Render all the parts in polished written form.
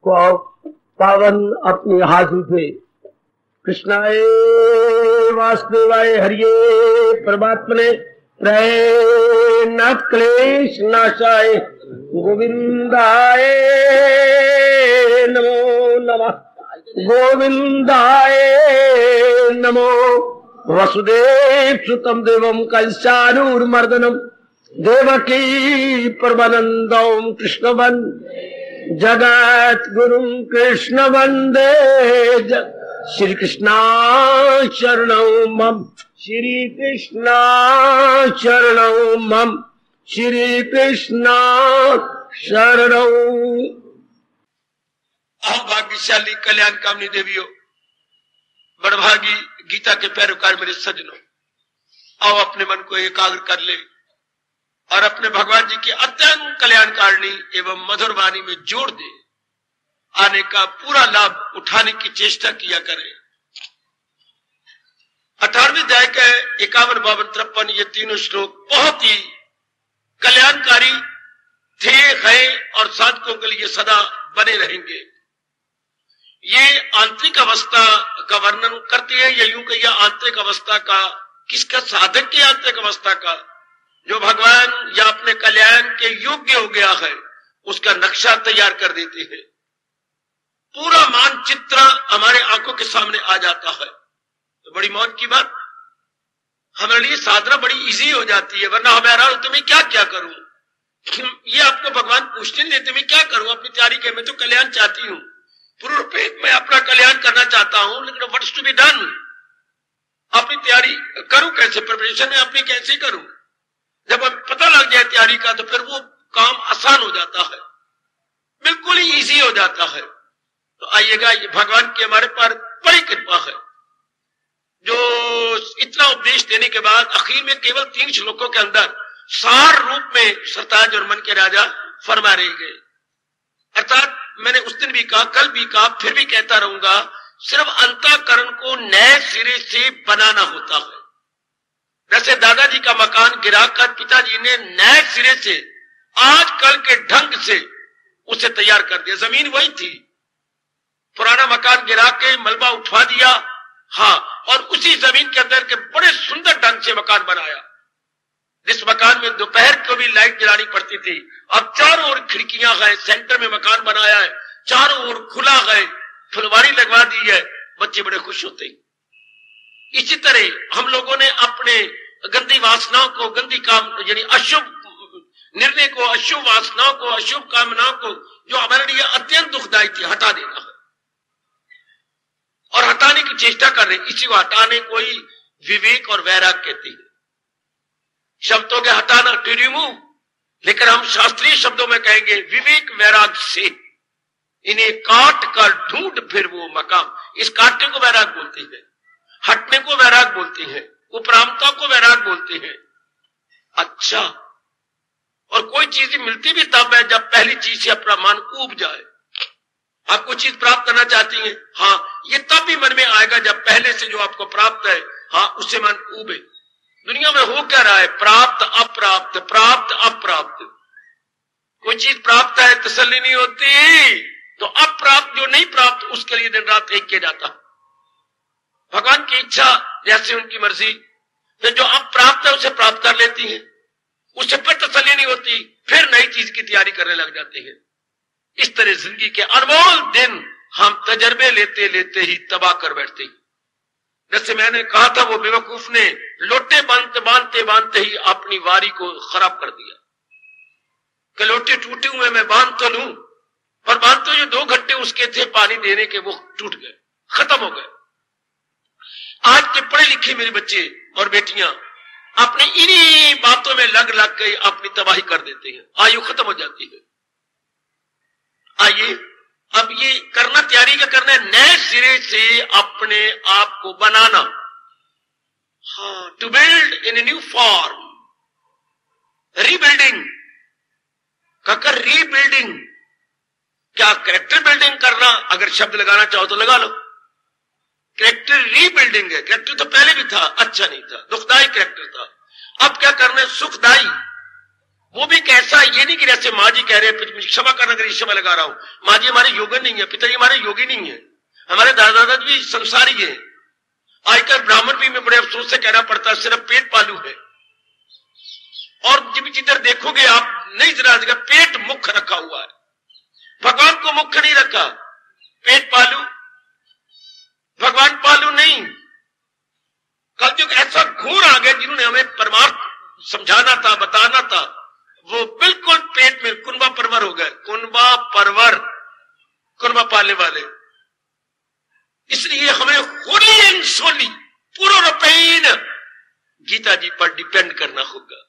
को पावन अपनी हाथों से कृष्णाय वासुदेवाय हरिये परमात्मने न क्लेश नाशाय गोविंदाय नमो नमः गोविंदाय नमो वसुदेव सुतम देवम कंसानूरमर्दनम देवकी परमानंदम कृष्ण वंदे जगत गुरु कृष्ण वंदे श्री कृष्णा शरणं मम श्री कृष्णा शरणं मम श्री कृष्णा शरणं। आओ भाग्यशाली कल्याण कामनी देवियों, बड़भागी गीता के पैरोकार मेरे सज्जनों, आओ अपने मन को एकाग्र कर ले और अपने भगवान जी की अत्यंत कल्याणकारिणी एवं मधुर वाणी में जोड़ दे आने का पूरा लाभ उठाने की चेष्टा किया करें। 18वें अध्याय के 51, 52, 53 ये तीनों श्लोक बहुत ही कल्याणकारी थे, हैं और साधकों के लिए सदा बने रहेंगे। ये आंतरिक अवस्था का वर्णन करती है, या यूं कहिए आंतरिक अवस्था का, किसका? साधक की आंतरिक अवस्था का, जो भगवान या अपने कल्याण के योग्य हो गया है, उसका नक्शा तैयार कर देते हैं। पूरा मानचित्र हमारे आंखों के सामने आ जाता है, तो बड़ी मौत की बात। हमारे लिए साधना बड़ी इजी हो जाती है, वरना हमें हैरान होते मैं क्या क्या करूं। ये आपको भगवान पूछने नहीं देते मैं क्या करूं अपनी तैयारी के, मैं तो कल्याण चाहती हूं, पूर्ण रूप में मैं अपना कल्याण करना चाहता हूं, लेकिन व्हाट्स टू बी डन, अपनी तैयारी करूं कैसे, प्रिपरेशन में अपनी कैसे करूं। जब हमें पता लग जाए तैयारी का, तो फिर वो काम आसान हो जाता है, बिल्कुल ही इजी हो जाता है। तो आइएगा, ये भगवान की हमारे पर बड़ी कृपा है, जो इतना उपदेश देने के बाद आखिर में केवल 3 श्लोकों के अंदर सार रूप में सरताज और मन के राजा फरमा रहे गए। अर्थात मैंने उस दिन भी कहा, कल भी कहा, फिर भी कहता रहूंगा, सिर्फ अंतःकरण को नए सिरे से बनाना होता है। जैसे दादाजी का मकान गिराकर पिताजी ने नए सिरे से आजकल के ढंग से उसे तैयार कर दिया। जमीन वही थी, पुराना मकान गिरा के मलबा उठवा दिया, हाँ, और उसी जमीन के अंदर के बड़े सुंदर ढंग से मकान बनाया। जिस मकान में दोपहर को भी लाइट जलानी पड़ती थी, अब चारों ओर खिड़कियां गए, सेंटर में मकान बनाया है, चारों ओर खुला गए, फुलवारी लगवा दी है, बच्चे बड़े खुश होते हैं। इसी तरह हम लोगों ने अपने गंदी वासनाओं को, गंदी काम यानी अशुभ निर्णय को, अशुभ वासनाओं को, अशुभ कामनाओं को, जो हमारे लिए अत्यंत दुखदायी थी, हटा देना है और हटाने की चेष्टा कर रहे हैं। इसी को हटाने को ही विवेक और वैराग कहते हैं। शब्दों के हटाना टू रिमूव, लेकिन हम शास्त्रीय शब्दों में कहेंगे विवेक वैराग से। इन्हें काट कर ढूंढ फिर वो मकाम, इस काटने को वैराग बोलते हैं, हटने को वैराग बोलते हैं, उपरामता को वैराग बोलते हैं। अच्छा, और कोई चीज मिलती भी तब है जब पहली चीज से अपना मन ऊब जाए। आप कोई चीज प्राप्त करना चाहती हैं, हाँ, ये तब भी मन में आएगा जब पहले से जो आपको प्राप्त है, हाँ, उससे मन ऊबे। दुनिया में हो क्या रहा है? प्राप्त अप्राप्त, प्राप्त अप्राप्त। कोई चीज प्राप्त है तसल्ली नहीं होती, तो अप्राप्त जो नहीं प्राप्त उसके लिए दिन रात एक किया जाता। भगवान की इच्छा जैसे उनकी मर्जी, तो जो अप्राप्त है उसे प्राप्त कर लेती है, उससे फिर तसल्ली नहीं होती, फिर नई चीज की तैयारी करने लग जाते हैं। इस तरह जिंदगी के अनमोल दिन हम तजर्बे लेते लेते ही तबाह कर बैठते हैं। जैसे मैंने कहा था, वो बेवकूफ ने लोटे बांधते बांधते बांधते ही अपनी वारी को खराब कर दिया कि लोटे टूटे हुए मैं बांध तो लूं, पर बांध तो जो 2 घंटे उसके थे पानी देने के, वो टूट गए, खत्म हो गए। आज के पढ़े लिखे मेरे बच्चे और बेटियां अपने इन्हीं बातों में लग लग के अपनी तबाही कर देते हैं, आयु खत्म हो जाती है। आइए, अब ये करना, तैयारी का करना है, नए सिरे से अपने आप को बनाना, हाँ, to build in a new form, rebuilding. कहकर रीबिल्डिंग, क्या कैरेक्टर बिल्डिंग करना? अगर शब्द लगाना चाहो तो लगा लो, कैरेक्टर रीबिल्डिंग है। कैरेक्टर तो पहले भी था, अच्छा नहीं था, दुखदायी कैरेक्टर था। अब क्या करना है? सुखदायी। वो भी कैसा, ये नहीं कि जैसे माँ जी कह रहे हैं क्षमा करना कर क्षमा लगा रहा हूं, माँ जी हमारे योगी नहीं है, पिताजी हमारे योगी नहीं है, हमारे दादा दादा भी संसारी है। आजकल ब्राह्मण भी में बड़े अफसोस से कहना पड़ता है सिर्फ पेट पालू है, और जब जिधर देखोगे आप नहीं जरा पेट मुख रखा हुआ है, भगवान को मुख नहीं रखा, पेट पालू, भगवान पालू नहीं। कल जो ऐसा घोर आ गया जिन्होंने हमें परमार्थ समझाना था, बताना था, वो बिल्कुल पेट में कुनबा परवर हो गए, कुनबा परवर, कुनबा पालने वाले। इसलिए हमें होली एंड सोली पूर्णरूपेण गीता जी पर डिपेंड करना होगा।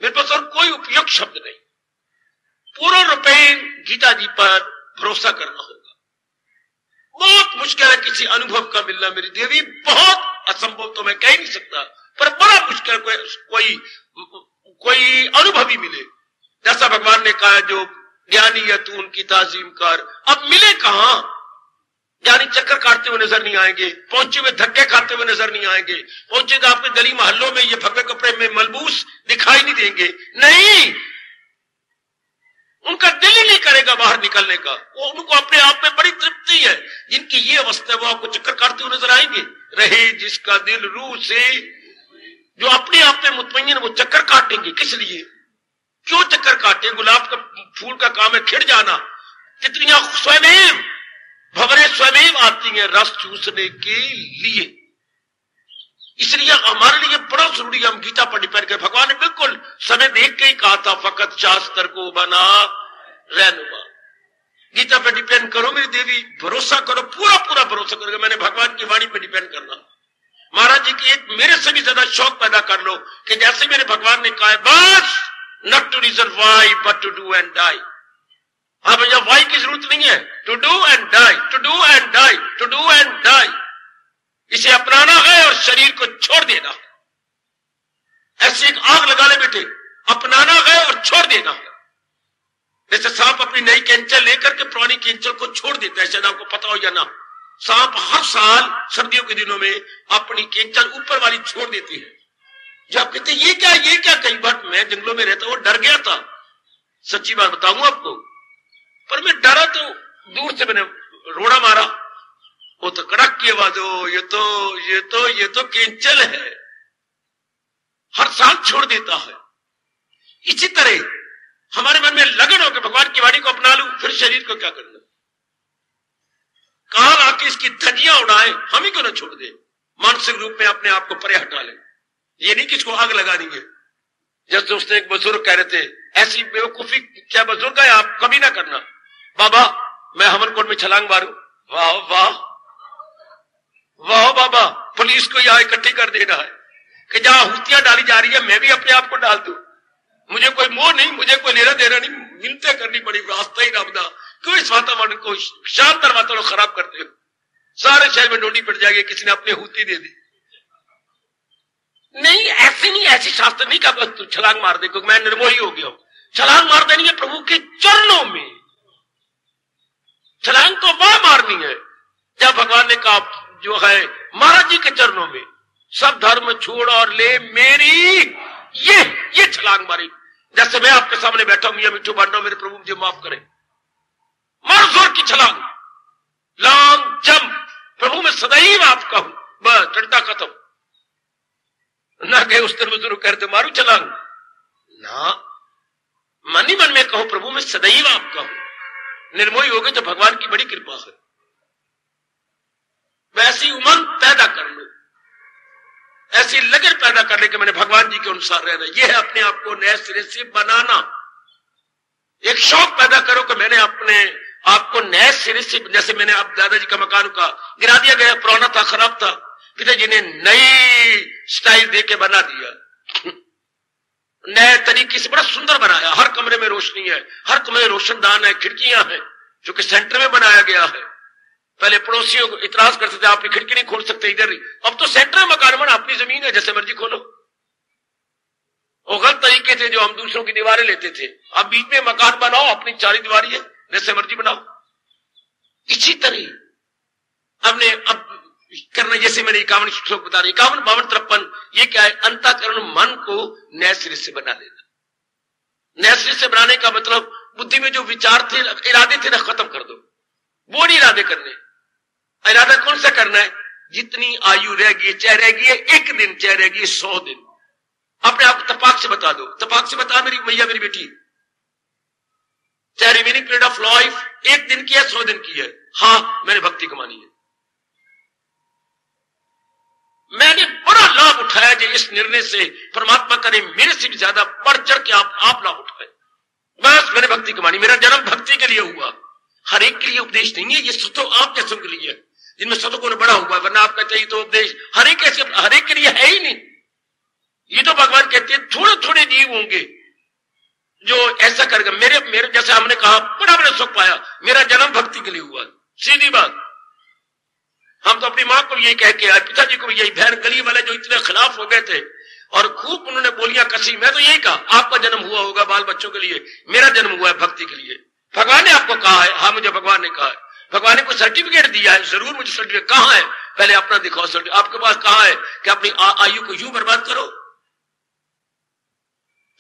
मेरे पास और कोई उपयुक्त शब्द नहीं, पूर्णरूपेण गीता जी पर भरोसा करना होगा। बहुत मुश्किल है किसी अनुभव का मिलना मेरी देवी, बहुत असंभव तो मैं कह नहीं सकता, पर बड़ा मुश्किल कोई अनुभवी मिले जैसा भगवान ने कहा जो ज्ञानी है तू उनकी ताजीम कर। अब मिले कहां? ज्ञानी चक्कर काटते हुए नजर नहीं आएंगे, पहुंचे हुए धक्के खाते हुए नजर नहीं आएंगे, पहुंचेगा आपके गली मोहल्लों में ये भगवे कपड़े में मलबूस दिखाई नहीं देंगे, नहीं, उनका दिल ही नहीं करेगा बाहर निकलने का, वो उनको अपने आप में बड़ी तृप्ति है। जिनकी ये अवस्था है वो आपको चक्कर काटते हुए नजर आएंगे। रहे जिसका दिल रूह से, जो अपने आप में मुतमईन वो चक्कर काटेंगे, किस लिए, क्यों चक्कर काटे? गुलाब का फूल का काम है खिड़ जाना, तितलियां स्वयं भंवरें स्वयं आती हैं रस चूसने के लिए। इसलिए हमारे लिए बड़ा जरूरी है हम गीता पर डिपेंड करें। भगवान ने बिल्कुल समय देख के ही कहा था फकत शास्त्र को बना रहनुमा। गीता पर डिपेंड करो मेरी देवी, भरोसा करो, पूरा पूरा भरोसा करोगे। मैंने भगवान की वाणी पर डिपेंड करना। महाराज जी की एक मेरे से भी ज्यादा शौक पैदा कर लो कि जैसे मेरे भगवान ने कहा है बस not to reason why but to do and die. हाँ भैया, वाई की जरूरत नहीं है, to do and die, to do and die, to do and die. इसे अपनाना है और शरीर को छोड़ देना है। ऐसी एक आग लगा ले बेटे, अपनाना है और छोड़ देना है। जैसे सांप अपनी नई कैंचल लेकर के पुरानी कैंचल को छोड़ देता है, शायद आपको पता हो या ना। सांप हर साल सर्दियों के दिनों में अपनी कैंचल ऊपर वाली छोड़ देती है। जो आप कहते ये क्या, कई बार मैं जंगलों में रहता हूं, डर गया था, सच्ची बात बताऊं आपको, पर मैं डरा तो दूर से मैंने रोड़ा मारा, वो तो कड़क की आवाज हो, ये तो कैंचल है, हर साल छोड़ देता है। इसी तरह हमारे मन में लगन हो कि भगवान की वाणी को अपना लूं, फिर शरीर को क्या करना, काल आके इसकी धज्जियां उड़ाए, हम ही क्यों ना छोड़ दे, मानसिक रूप में अपने आप को परे हटा ले। ये नहीं किसको आग लगानी है। जैसे उसने एक बुजुर्ग कह रहे थे, ऐसी बेवकूफी क्या बुजुर्ग है, आप कभी ना करना। बाबा मैं हवनकुंड में छलांग मारूं, वाह वाह वाह बाबा, पुलिस को यहां इकट्ठी कर देना है कि जहां हुतियां डाली जा रही है मैं भी अपने आप को डाल दूं। मुझे कोई मोह नहीं, मुझे कोई लेना देना नहीं, मिलते करनी पड़ी, रास्ता ही रबदा। क्यों इस वातावरण को, शानदार वातावरण खराब करते हो? सारे शहर में डोडी पड़ जाएगी, किसी ने अपनी हुती दे दी। नहीं, ऐसे नहीं, ऐसी शास्त्र नहीं कहा तू छलांग मार दे क्योंकि मैं निर्मोही हो गया हूं। छलांग मार देनी है प्रभु के चरणों में, छलांग तो वहां मारनी है जब भगवान ने कहा जो है महाराज जी के चरणों में, सब धर्म छोड़ और ले मेरी, ये छलांग मारी। जैसे मैं आपके सामने बैठा हूं, मिठू बांट रहा हूं, मेरे प्रभु मुझे माफ करें, मार जोर की छलांग, लॉन्ग जंप, प्रभु मैं सदैव आपका हूं, बस डंडा खत्म। ना कहे उस दिन बुजुर्ग कहते मारू छलांग ना, मन ही मन में कहो प्रभु मैं सदैव आपका हूं। निर्मोही हो गए तो भगवान की बड़ी कृपा है। वैसी उमंग पैदा कर लो, ऐसी लगन पैदा कर ले कि मैंने भगवान जी के अनुसार रहना। यह है अपने आप को नए सिरे से बनाना। एक शौक पैदा करो कि मैंने अपने आपको नए सिरे से, जैसे मैंने अब दादाजी का मकान का गिरा दिया गया, पुराना था, खराब था, पिताजी ने नई स्टाइल देके बना दिया, नए तरीके से बड़ा सुंदर बनाया। हर कमरे में रोशनी है, हर कमरे में रोशनदान है, खिड़कियां हैं जो कि सेंटर में बनाया गया है। पहले पड़ोसियों को इतराज करते थे आप खिड़की नहीं खोल सकते इधर ही, अब तो सेंटर में मकान बना, अपनी जमीन है, जैसे मर्जी खोलो। वो गलत तरीके थे जो हम दूसरों की दीवारें लेते थे, अब बीच में मकान बनाओ, अपनी चारी दीवारी है, जैसे मर्जी बनाओ। इसी तरह हमने अब करना, जैसे मैंने 51 श्लोक बता रहे, 51, 52, 53, ये क्या है, अंतःकरण मन को नए सिरे से बना देना। नए सिरे से बनाने का मतलब बुद्धि में जो विचार थे, इरादे थे ना, खत्म कर दो। वो नहीं इरादे करने। इरादा कौन सा करना है? जितनी आयु रह गई, चाहे रह गई है 1 दिन, चाहे रह गई 100 दिन, अपने आप तपाक से बता दो। तपाक से बता मेरी मैया, मेरी बेटी, चाहे रिमेनिंग पीरियड ऑफ लाइफ 1 दिन की है, 100 दिन की है, हाँ मैंने भक्ति कमानी है। मैंने बड़ा लाभ उठाया जो इस निर्णय से परमात्मा करे मेरे से भी ज्यादा बढ़ चढ़ के आप लाभ उठाए। बस मैंने भक्ति कमानी, मेरा जन्म भक्ति के लिए हुआ। हर एक के लिए उपदेश नहीं है, ये तो आप जैसों के लिए है जिनमें सतगुण बड़ा हुआ, वरना आप कहते हैं तो उपदेश हर एक के लिए है ही नहीं। ये तो भगवान कहते हैं थोड़े थोड़े जीव होंगे जो ऐसा करेगा। मेरे जैसे हमने कहा बड़ा सुख पाया, मेरा जन्म भक्ति के लिए हुआ, सीधी बात। हम तो अपनी माँ को यही कह के आए, पिताजी को यही, बहन गली वाले जो इतने खिलाफ हो गए थे और खूब उन्होंने बोलियां कसी, मैं तो यही कहा आपका जन्म हुआ होगा बाल बच्चों के लिए, मेरा जन्म हुआ है भक्ति के लिए। भगवान ने आपको कहा है? हाँ मुझे भगवान ने कहा है। भगवान ने कोई सर्टिफिकेट दिया है? जरूर मुझे सर्टिफिकेट कहाँ है, पहले अपना दिखाओ सर्टिफिकेट। आपके पास कहाँ है कि अपनी आयु को यूं बर्बाद करो?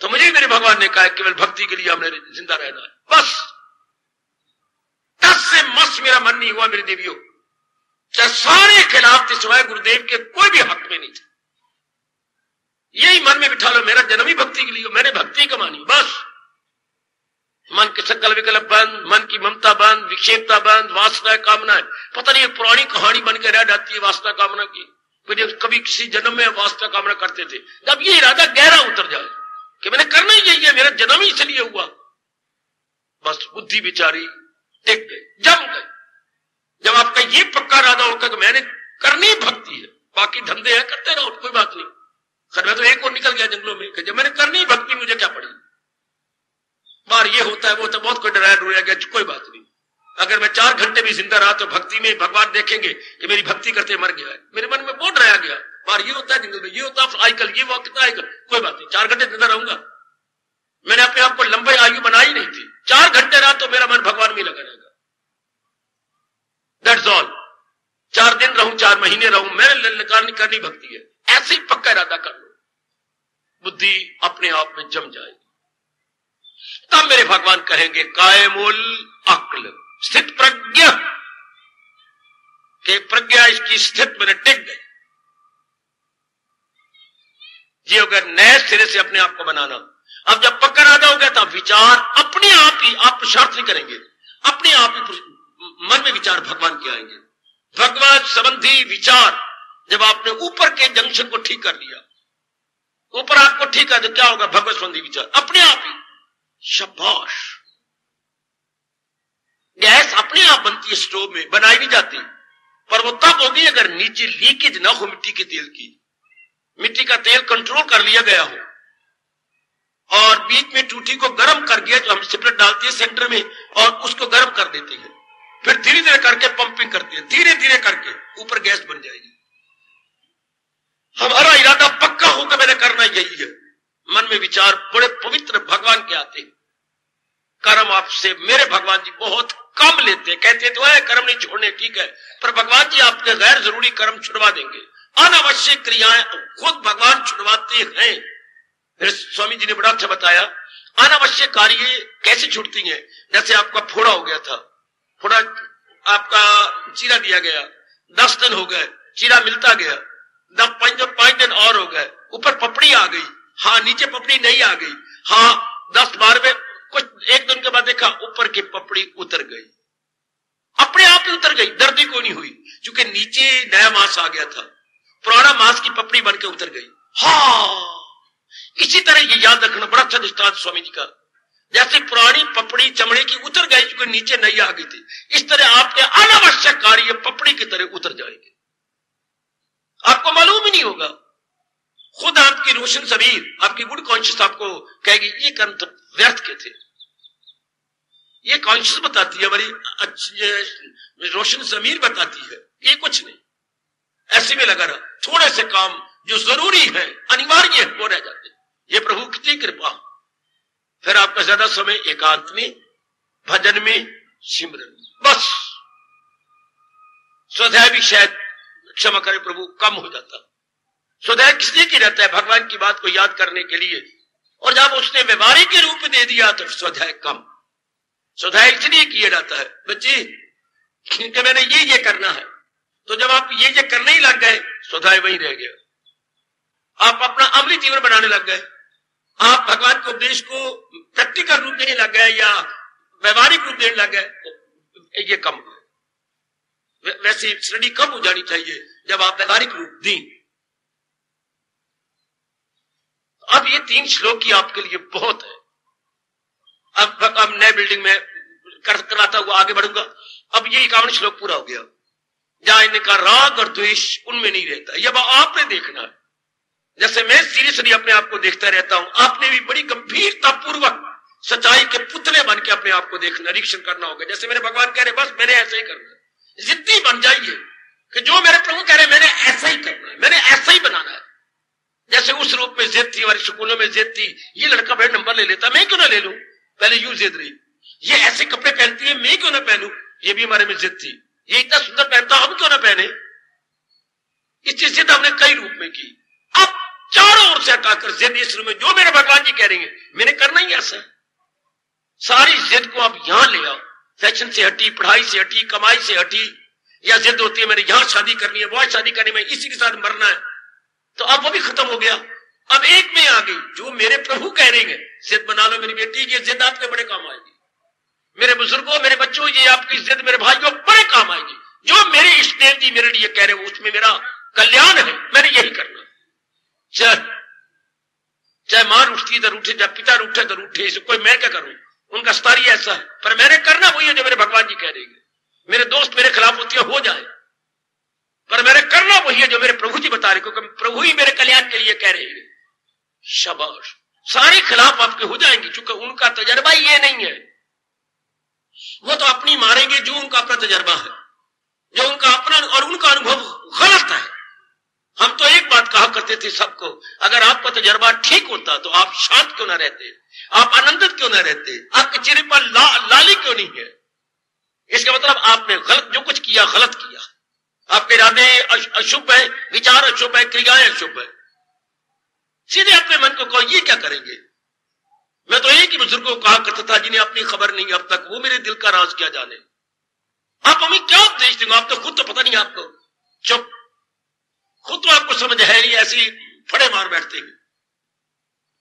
तो मुझे मेरे भगवान ने कहा है केवल भक्ति के लिए हमने जिंदा रहना है, बस। 10 से मस मेरा मन नहीं हुआ मेरी देवियों, चाहे सारे खिलाफ थे सिवाय गुरुदेव के कोई भी हक में नहीं थे। यही मन में बिठा लो, मेरा जन्म ही भक्ति के लिए, मैंने भक्ति कमानी, बस। मन के सकल विकल्प बंद, मन की ममता बंद, विक्षेपता बंद, वासना कामना, पता नहीं पुरानी कहानी बन के रह जाती है वासना कामना की। कभी किसी जन्म में वासना कामना करते थे, जब ये इरादा गहरा उतर जाए कि मैंने करना ही यही है, मेरा जन्म ही इसलिए हुआ, बस बुद्धि बिचारी टिक गई, जम गई। जब आपका ये पक्का इरादा होगा कि मैंने करनी भक्ति है, बाकी धंधे हैं करते रहो, कोई बात नहीं। खैर मैं तो एक और निकल गया जंगलों में कि जब मैंने करनी भक्ति मुझे क्या पड़ी। बार ये होता है वो तो बहुत कोई डराया डुराया गया, कोई बात नहीं। अगर मैं 4 घंटे भी जिंदा रहा तो भक्ति में भगवान देखेंगे कि मेरी भक्ति करते मर गया है। मेरे मन में बहुत डराया गया, बार ये होता है जंगल में, ये होता है आईकल, ये वक्त कितना आईकल, कोई बात नहीं 4 घंटे जिंदा रहूंगा। मैंने अपने आप को लंबी आयु बनाई नहीं थी, 4 घंटे रहा तो मेरा मन भगवान में लगा रहेगा, दैट्स ऑल। 4 दिन रहूं, 4 महीने रहूं, मैंने करनी भक्ति है, ऐसे ही पक्का इरादा कर लो, बुद्धि अपने आप में जम जाएगी। तब मेरे भगवान कहेंगे कायमुल अक्ल, स्थित प्रज्ञा, कि प्रज्ञा इसकी स्थित मैंने टिक गई। ये होगा नए सिरे से अपने आप को बनाना। अब जब पक्का इरादा हो गया तब विचार अपने आप ही, आप पुरुषार्थ नहीं करेंगे, अपने आप ही मन में विचार भगवान के आएंगे। भगवान संबंधी विचार जब आपने ऊपर के जंक्शन को ठीक कर लिया, ऊपर आपको ठीक है तो क्या होगा? भगवत संबंधी विचार अपने आप ही, शाबाश। गैस अपने आप बनती है, स्टोव में बनाई नहीं जाती, पर वो तब होगी अगर नीचे लीकेज ना हो मिट्टी के तेल की, मिट्टी का तेल कंट्रोल कर लिया गया हो और बीच में टूटी को गर्म कर दिया, जो हम सिपरेट डालते हैं सेंटर में और उसको गर्म कर देते हैं, फिर धीरे धीरे करके पंपिंग करते हैं, धीरे धीरे करके ऊपर गैस बन जाएगी। हमारा इरादा पक्का होगा मैंने करना यही है, मन में विचार बड़े पवित्र भगवान के आते हैं। कर्म आपसे मेरे भगवान जी बहुत कम लेते, कहते तो है कर्म नहीं छोड़ने, ठीक है, पर भगवान जी आपके गैर जरूरी कर्म छुड़वा देंगे, अनावश्यक क्रियाएं खुद भगवान छुड़वाते हैं। फिर स्वामी जी ने बड़ा अच्छा बताया अनावश्यक कार्य कैसे छूटती हैं। जैसे आपका फोड़ा हो गया था, फोड़ा आपका चीरा दिया गया, 10 दिन हो गए, चीरा मिलता गया, 5 दिन और हो गए, ऊपर पपड़ी आ गई, हाँ नीचे पपड़ी नहीं आ गई, हाँ 10-12 में कुछ 1 दिन के बाद देखा ऊपर की पपड़ी उतर गई, अपने आप ही उतर गई, दर्द को नहीं हुई, क्योंकि नीचे नया मांस आ गया था, पुराना मांस की पपड़ी बनकर उतर गई। हाँ इसी तरह ये याद रखना, बड़ा अच्छा दृष्टांत स्वामी जी का, जैसे पुरानी पपड़ी चमड़े की उतर गई क्योंकि नीचे नहीं आ गई थी, इस तरह आपके अनावश्यक कार्य पपड़ी की तरह उतर जाएंगे, आपको मालूम ही नहीं होगा। खुद आपकी रोशन जमीर, आपकी गुड कॉन्शियस आपको कहेगी ये कर्म तो व्यर्थ के थे। ये कॉन्शियस बताती है, हमारी अच्छी रोशन जमीर बताती है ये कुछ नहीं, ऐसे में लगा रहा, थोड़े से काम जो जरूरी है अनिवार्य है वो रह जाते। ये प्रभु कितनी कृपा। फिर आपका ज्यादा समय एकांत में, भजन में, सिमरन, बस स्वाध्याय भी शायद क्षमा करे प्रभु कम हो जाता। स्वाध्याय किस लिए की रहता है? भगवान की बात को याद करने के लिए, और जब उसने व्यवहारिक के रूप में दे दिया तो स्वाध्याय कम। स्वाध्याय इसलिए किया जाता है बच्चे कि मैंने ये करना है, तो जब आप ये करने ही लग गए स्वाध्याय वहीं रह गया। आप अपना अमली जीवन बनाने लग गए, आप भगवान के उपदेश को प्रैक्टिकल रूप देने लग गए या व्यवहारिक रूप देने लग गए, ये कम है। वैसे स्टडी कम हो जानी चाहिए जब आप व्यवहारिक रूप दें। अब ये 3 श्लोक की आपके लिए बहुत है। अब नए बिल्डिंग में कराता हुआ आगे बढ़ूंगा। अब ये 51 श्लोक पूरा हो गया जहां इनका राग और द्वेष उनमें नहीं रहता। ये आपने देखना है, जैसे मैं सीरियसली अपने आप को देखता रहता हूं, आपने भी बड़ी गंभीरता पूर्वक सच्चाई के पुतले बन के अपने आप को देखना, निरीक्षण करना होगा। जैसे मेरे भगवान कह रहे बस मैंने ऐसा ही करना है, जिद्दी बन जाइए कि जो मेरे प्रभु कह रहे मैंने ऐसा ही करना है, मैंने ऐसा ही बनाना है। जैसे उस रूप में जिद थी, हमारी स्कूलों में जिद थी, ये लड़का बड़े नंबर ले लेता, मैं क्यों ना ले लूं, पहले यूं जिद रही। ये ऐसे कपड़े पहनती है, मैं क्यों ना पहनूं, ये भी हमारे में जिद थी। ये इतना सुंदर पहनता, हम क्यों ना पहने। इस जिद हमने कई रूप में की। अब चारों ओर से हटाकर जिद इस रूप में जो मेरे भगवान जी कह रहे हैं मैंने करना ही ऐसा है, सारी जिद को आप यहां ले आओ। फैशन से हटी, पढ़ाई से हटी, कमाई से हटी, या जिद होती है मैंने यहां शादी करनी है, वहां शादी करनी है, इसी के साथ मरना है, तो अब वो भी खत्म हो गया। अब एक में आ गई जो मेरे प्रभु कह रहे हैं, जिद बना लो मेरी बेटी, ये जिद आपके बड़े काम आएगी। मेरे बुजुर्गों, मेरे बच्चों, ये आपकी जिद मेरे भाइयों बड़े काम आएगी। जो मेरे इष्टदेव जी मेरे लिए कह रहे हो उसमें मेरा कल्याण है, मैंने यही करना। चाहे मां रूठती तो रूठे, चाहे पिता रूठे तो रूठे, इसे कोई मैं क्या करूं, उनका स्तर ही ऐसा है। पर मैंने करना वही है जो मेरे भगवान जी कह रहे हैं। मेरे दोस्त मेरे खिलाफ होती हो जाए, पर मैंने करना वही है जो मेरे प्रभु जी बता रहे, क्योंकि प्रभु ही मेरे कल्याण के लिए कह रहे हैं। शाबाश, सारे खिलाफ आपके हो जाएंगे, क्योंकि उनका तजर्बा ये नहीं है। वो तो अपनी मारेंगे जो उनका अपना तजर्बा है, जो उनका अपना और उनका अनुभव गलत है। हम तो एक बात कहा करते थे सबको, अगर आपका तजर्बा ठीक होता तो आप शांत क्यों ना रहते, आप आनंदित क्यों ना रहते, आपके चेहरे पर लाली क्यों नहीं है। इसका मतलब आपने गलत जो कुछ किया गलत किया, आपके इरादे अशुभ है, विचार अशुभ है, क्रियाएं अशुभ है। सीधे अपने मन को कहो ये क्या करेंगे। मैं तो एक ही बुजुर्गों को कहा करता था जिन्हें अपनी खबर नहीं अब तक, वो मेरे दिल का राज क्या जाने। आप हमें क्या उपदेश देंगे, आप तो खुद तो पता नहीं आपको। चुप, खुद तो आपको समझ है नहीं, ऐसी फड़े मार बैठते हैं।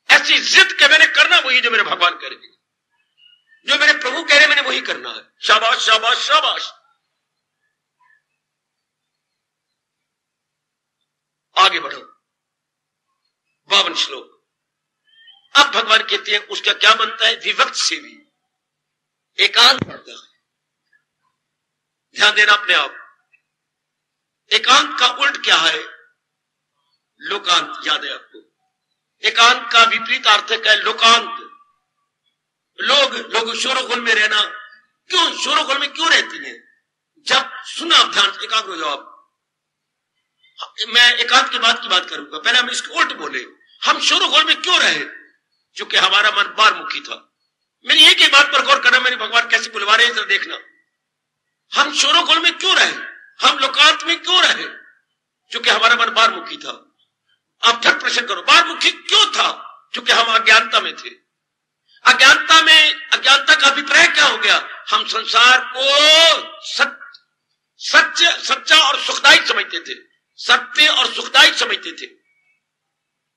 ऐसी जिद के मैंने करना वही जो मेरे भगवान करेंगे, जो मेरे प्रभु कह रहे मैंने वही करना है। शाबाश शाबाश शाबाश। आगे बढ़ो, 52 श्लोक। अब भगवान कहते हैं उसका क्या बनता है, विभक्त सेवी, एकांत बनता है। ध्यान देना अपने आप, एकांत का उल्ट क्या है, लोकांत। याद है आपको, एकांत का विपरीत अर्थ है लोकांत। लोग शोरगुल में रहना, क्यों शोरगुल में क्यों रहती हैं। जब सुना ध्यान से एकाग्र हो जाओ आप। मैं एकांत की बात करूंगा, पहले हम इसके उल्ट बोले। हम शोरगुल में क्यों रहे, क्योंकि हमारा मन बारमुखी था। मेरी एक ही बात पर गौर करना, मेरे भगवान कैसे बुलवा रहे हैं जरा देखना। हम शोरगुल में क्यों रहे, हम लोकांत में क्यों रहे, क्योंकि हमारा मन बारमुखी था। आप झट प्रश्न करो, बारमुखी क्यों था, क्योंकि हम अज्ञानता में थे। अज्ञानता का अभिप्राय क्या हो गया, हम संसार को सच्चा और सुखदायी समझते थे, सत्य और सुखदायी समझते थे।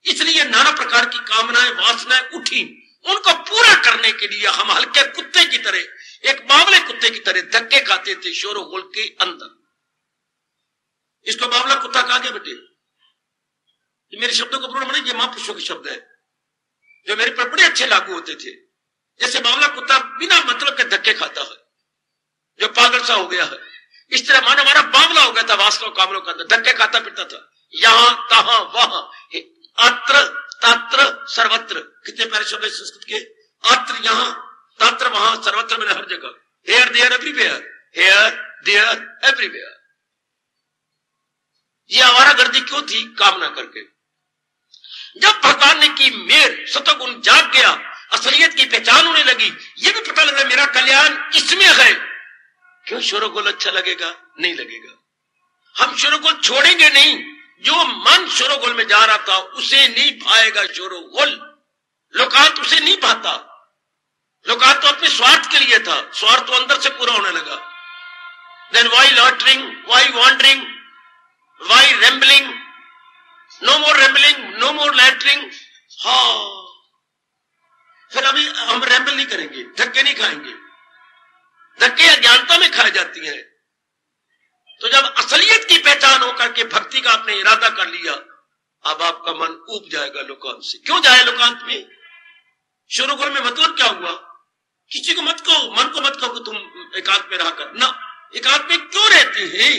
इसलिए नाना प्रकार की कामनाएं वासनाएं उठी, उनको पूरा करने के लिए हम हल्के कुत्ते की तरह, एक बावले कुत्ते की तरह धक्के खाते थे शोरगुल के अंदर। इसको बावला कुत्ता कहा गया बेटे। मेरे शब्दों को पूर्ण माने, ये महापुरुषों के शब्द है जो मेरे पर बड़े अच्छे लागू होते थे। जैसे बावला कुत्ता बिना मतलब के धक्के खाता है, जो पागल सा हो गया है, इस तरह मानो हमारा बावला हो गया था वास्तव कामलों के अंदर, धक्के खाता फिरता था, यहां तहां वहां, अत्र तत्र सर्वत्र। कितने प्यारे शब्द है संस्कृत के, अत्र यहां, तत्र वहां, सर्वत्र मैंने हर जगह, here there everywhere, here there everywhere. ये आवारा गर्दी क्यों थी, कामना करके। जब भगवान ने की मेर, सतगुण जाग गया, असलियत की पहचान होने लगी, ये भी पता लगा मेरा कल्याण इसमें है। क्यों शोरगुल अच्छा लगेगा, नहीं लगेगा। हम शोरगुल छोड़ेंगे नहीं, जो मन शोरगुल में जा रहा था उसे नहीं पाएगा शोरगुल। लोकार्थ उसे नहीं पाता। लोकार्थ तो अपने स्वार्थ के लिए था, स्वार्थ तो अंदर से पूरा होने लगा। Then why loitering, why wandering, why rambling, no more rambling, no more loitering. हाँ, फिर अभी हम रेम्बल नहीं करेंगे, धक्के नहीं खाएंगे। धक्के अज्ञानता में खाए जाती हैं। तो जब असलियत की पहचान होकर के भक्ति का आपने इरादा कर लिया, अब आपका मन ऊब जाएगा लोकांत से। क्यों जाए लोकांत में? शुरू में मतलब क्या हुआ? किसी को मत कहो, मन को मत कहो कि तुम एकांत में रहा कर ना। एकांत में क्यों रहते हैं?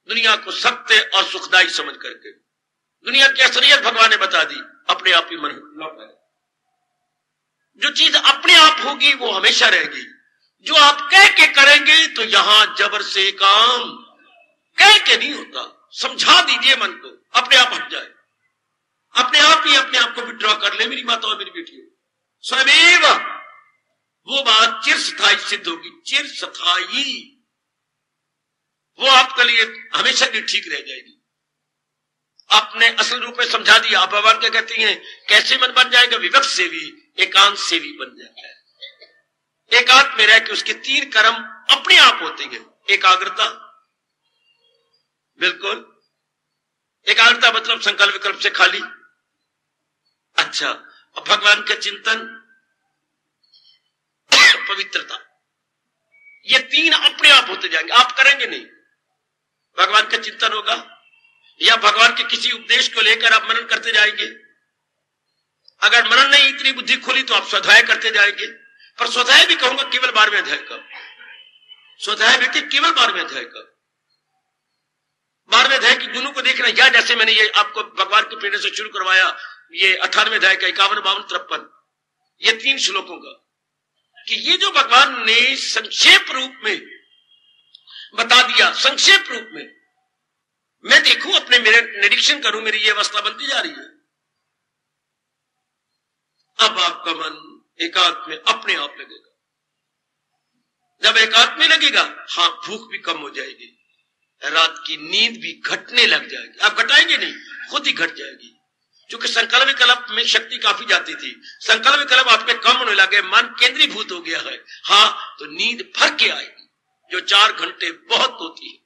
दुनिया को सत्य और सुखदायी समझ करके। दुनिया की असलियत भगवान ने बता दी, अपने आप ही मन लौट आएगा। जो चीज अपने आप होगी वो हमेशा रहेगी। जो आप कह के करेंगे तो यहां जबर से काम कह के नहीं होता। समझा दीजिए मन को, अपने आप हट जाए, अपने आप ही अपने आप को विड्रॉ कर ले। मेरी माता और मेरी बेटी स्वयं वो बात चिरस्थायी सिद्ध होगी, चिरस्थायी। वो आपके लिए हमेशा की ठीक रह जाएगी। आपने असल रूप में समझा दिया। आप भगवान क्या कहती हैं? कैसे मन बन जाएगा? विवक्त से भी एकांत से भी बन जाता है। एकांत में रह के उसके 3 कर्म अपने आप होते हैं। एकाग्रता, बिल्कुल एकाग्रता मतलब संकल्प विकल्प से खाली। अच्छा, अब भगवान का चिंतन, पवित्रता, ये 3 अपने आप होते जाएंगे। आप करेंगे नहीं, भगवान का चिंतन होगा या भगवान के किसी उपदेश को लेकर आप मनन करते जाएंगे। अगर मनन नहीं, इतनी बुद्धि खुली तो आप स्वाध्याय करते जाएंगे। पर स्वाध्याय भी कहूंगा केवल 12वें अध्याय का। स्वाध्याय व्यक्ति केवल 12वें अध्याय का। 12वें अध्याय की गुणों को देखना, या जैसे मैंने ये आपको भगवान के प्रेरणा से शुरू करवाया, ये 18वें अध्याय का 51, 52, 53, ये 3 श्लोकों का, कि ये जो भगवान ने संक्षेप रूप में बता दिया, संक्षेप रूप में मैं देखूं, अपने मेरे निरीक्षण करूं, मेरी ये अवस्था बनती जा रही है। अब आपका मन एकांत में अपने आप लगेगा। जब एकांत में लगेगा, हाँ, भूख भी कम हो जाएगी, रात की नींद भी घटने लग जाएगी। आप घटाएंगे नहीं, खुद ही घट जाएगी। क्योंकि संकल्प विकल्प में शक्ति काफी जाती थी, संकल्प विकल्प आप में कम होने लगे, मन केंद्रीभूत हो गया है। हाँ, तो नींद भर के आएगी, जो 4 घंटे बहुत होती है।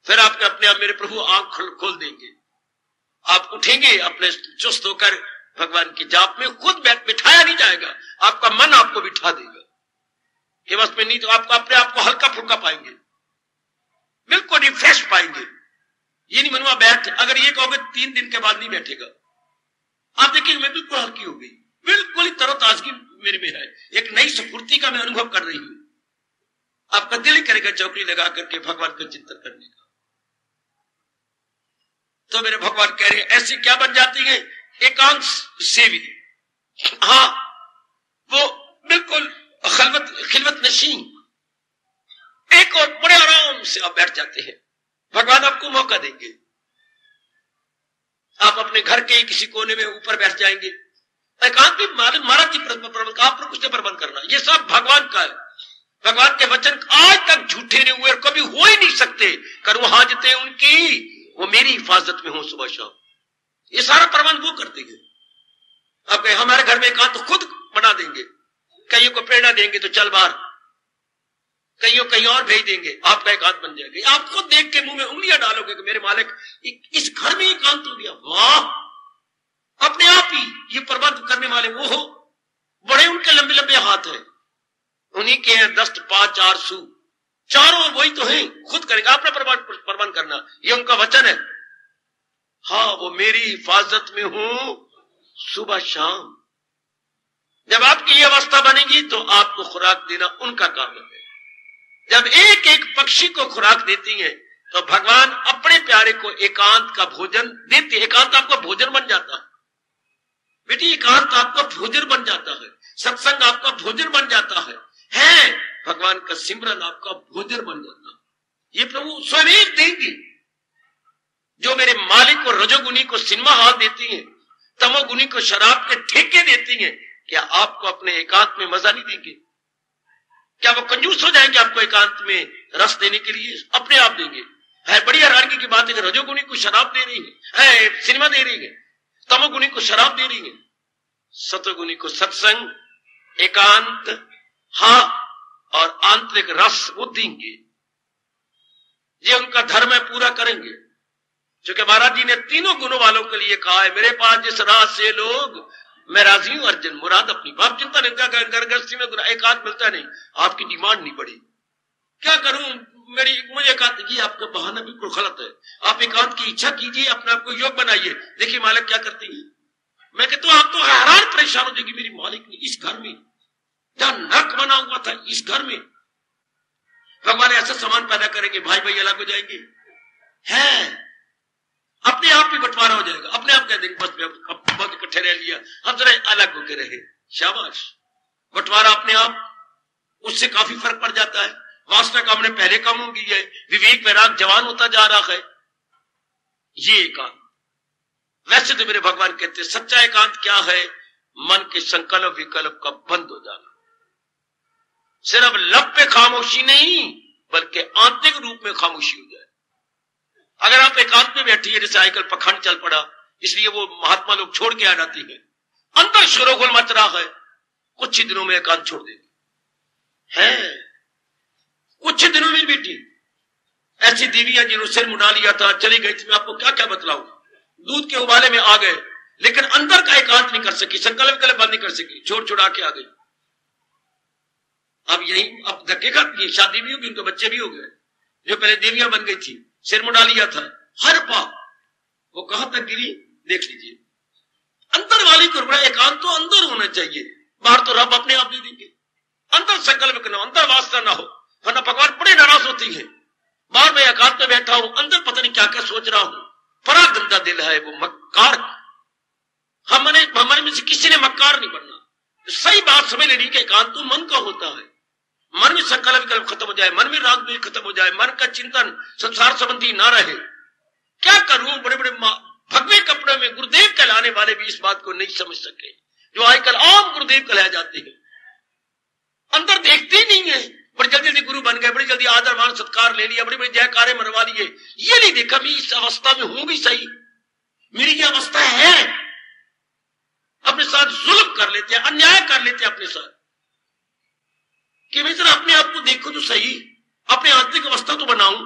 फिर आपके अपने आप मेरे प्रभु आंख खोल देंगे। आप उठेंगे अपने चुस्त होकर भगवान के जाप में। खुद बिठाया नहीं जाएगा, आपका मन आपको बिठा देगा कि बस में नहीं, तो आपको अपने आप को हल्का फुल्का पाएंगे, बिल्कुल रिफ्रेश पाएंगे। ये नहीं मनवा बैठ, अगर ये कहोगे 3 दिन के बाद नहीं बैठेगा, आप देखिए मैं बिल्कुल हल्की हो गई, बिल्कुल ही तरोताजगी मेरे में है, एक नई स्फूर्ति का मैं अनुभव कर रही हूं। आपका दिल ही करेगा चौकड़ी लगा करके भगवान का चिंतन करने का। तो मेरे भगवान कह रहे हैं, ऐसी क्या बन जाती है? एकांत सेवी। हाँ, वो बिल्कुल खिलवत नशीं, एक और बड़े आराम से आप बैठ जाते हैं। भगवान आपको मौका देंगे, आप अपने घर के किसी कोने में ऊपर बैठ जाएंगे। एकांत में महाराज जी प्रबंध, आपने कुछ प्रबंध करना, ये सब भगवान का है। भगवान के वचन आज तक झूठे नहीं हुए और कभी हो ही नहीं सकते। करूं हाजते उनकी, वो मेरी हिफाजत में हो सुबह शाम। ये सारा प्रबंध वो करते हैं। अब कहे हमारे घर में एकांत तो खुद बना देंगे, कईयों को प्रेरणा देंगे तो चल बाहर, कईयों कहीं और भेज देंगे, आपका एकांत बन जाएगा। आप खुद देख के मुंह में उंगलियां डालोगे कि मेरे मालिक इस घर में एकांत हो गया। वाह, अपने आप ही ये प्रबंध करने वाले वो हो, बड़े उनके लंबे लंबे हाथ हैं, उन्हीं के हैं 10 5 4 सू, चारों वही तो हैं, खुद करेंगे। आपने प्रबंध करना, ये उनका वचन है। हाँ, वो मेरी हिफाजत में हूं सुबह शाम। जब आपकी ये अवस्था बनेगी तो आपको खुराक देना उनका काम है। जब एक एक पक्षी को खुराक देती है तो भगवान अपने प्यारे को एकांत का भोजन देते। एकांत आपका भोजन बन जाता है बेटी, एकांत आपका भोजन बन जाता है, सत्संग आपका भोजन बन जाता है भगवान का सिमरन आपका भोजन बन जाता है। ये प्रभु स्वयं देंगे। जो मेरे मालिक को रजोगुनी को सिनेमा हॉल देती हैं, तमोगुनी को शराब के ठेके देती हैं, क्या आपको अपने एकांत में मजा नहीं देंगे? क्या वो कंजूस हो जाएंगे आपको एकांत में रस देने के लिए? अपने आप देंगे। है बड़ी हैरानगी की बात है कि रजोगुनी को शराब दे रही है, सिनेमा दे रही है, तमोगुनी को शराब दे रही है, सतोगुणी को सत्संग, एकांत, हाँ और आंतरिक रस वो देंगे। ये उनका धर्म है, पूरा करेंगे। क्योंकि महाराज जी ने तीनों गुणों वालों के लिए कहा है, मेरे पास जिस राज से लोग, मैं राजी हूं अर्जुन, मुराद अपनी। बाप चिंता नहीं, क्या गृहस्थी में एकांत मिलता नहीं, आपकी डिमांड नहीं बढ़ी, क्या करूं मुझे एकांत। ये आपका बहाना बिल्कुल गलत है। आप एकांत की इच्छा कीजिए, अपने आप को योग बनाइए। देखिए मालिक क्या करती है। मैं कहता हूं आप तो हैरान परेशान हो जाएगी, मेरी मालिक ने इस घर में जहां नरक बना हुआ था, इस घर में भगवान ऐसा सामान पैदा करेंगे, भाई भाई अलग हो जाएंगे, है अपने आप ही बंटवारा हो जाएगा। अपने आप कह देंगे बस बहुत इकट्ठे रह लिया, अब जरा अलग होकर रहे, शाबाश। बंटवारा अपने आप, उससे काफी फर्क पड़ जाता है। वासना का हमने पहले कम होगी है, विवेक वैराग जवान होता जा रहा है। ये एकांत, वैसे तो मेरे भगवान कहते हैं सच्चा एकांत क्या है, मन के संकल्प विकल्प का बंद हो जाना। सिर्फ लब पे खामोशी नहीं, बल्कि आंतरिक रूप में खामोशी हो जाए। अगर आप एकांत में बैठिए, जैसे आजकल पखंड चल पड़ा, इसलिए वो महात्मा लोग छोड़ के आ जाती है, अंदर शोरगुल मच रहा है, कुछ ही दिनों में एकांत छोड़ देगी। है कुछ ही दिनों में बेटी ऐसी देवियां जिन्होंने सिर मुड़ा लिया था, चली गई थी, मैं आपको क्या क्या बतलाऊं, दूध के उबाले में आ गए, लेकिन अंदर का एकांत नहीं कर सकी, संकल्प विकल्प बंद नहीं कर सकी, छोड़ छुड़ा के आ गई। अब यही अब धक्के खाती है, शादी भी होगी, उनके बच्चे भी हो गए। जो पहले देवियां बन गई थी, सिर मुड़ा लिया था, हर पाप वो कहां तक गिरी देख लीजिए। अंदर वाली कुर्बान एकांत तो अंदर होना चाहिए, बाहर तो रब अपने आप दे देंगे। अंदर संकल्प करना, अंदर वास्ता ना हो, वरना भगवान बड़े नाराज होती है। बाहर मैं एकांत में बैठा हूं, अंदर पता नहीं क्या क्या सोच रहा हूं, बड़ा गंदा दिल है वो मक्कार। हमारे में से किसी ने मक्कार नहीं बनना। सही बात समझ लेनी कि एकांत तो मन का होता है, मन में संकल्प विकल्प खत्म हो जाए, मन में राग द्वेष खत्म हो जाए, मन का चिंतन संसार संबंधी ना रहे। क्या करूं, बड़े बड़े भगवे कपड़े में गुरुदेव कहलाने वाले भी इस बात को नहीं समझ सके, जो आजकल आम गुरुदेव कहलाए जाते हैं। अंदर देखते ही नहीं है, बड़ी जल्दी जल्दी गुरु बन गए, बड़ी जल्दी आदर मान सत्कार ले लिया, बड़ी बड़ी जयकारे मरवा लिए। ये नहीं देखा मैं इस अवस्था में हूं भी सही, मेरी ये अवस्था है। अपने साथ जुल्म कर लेते हैं, अन्याय कर लेते हैं अपने साथ, कि मैं जरा अपने आप को देखो तो सही, अपने आंतरिक अवस्था तो बनाऊं।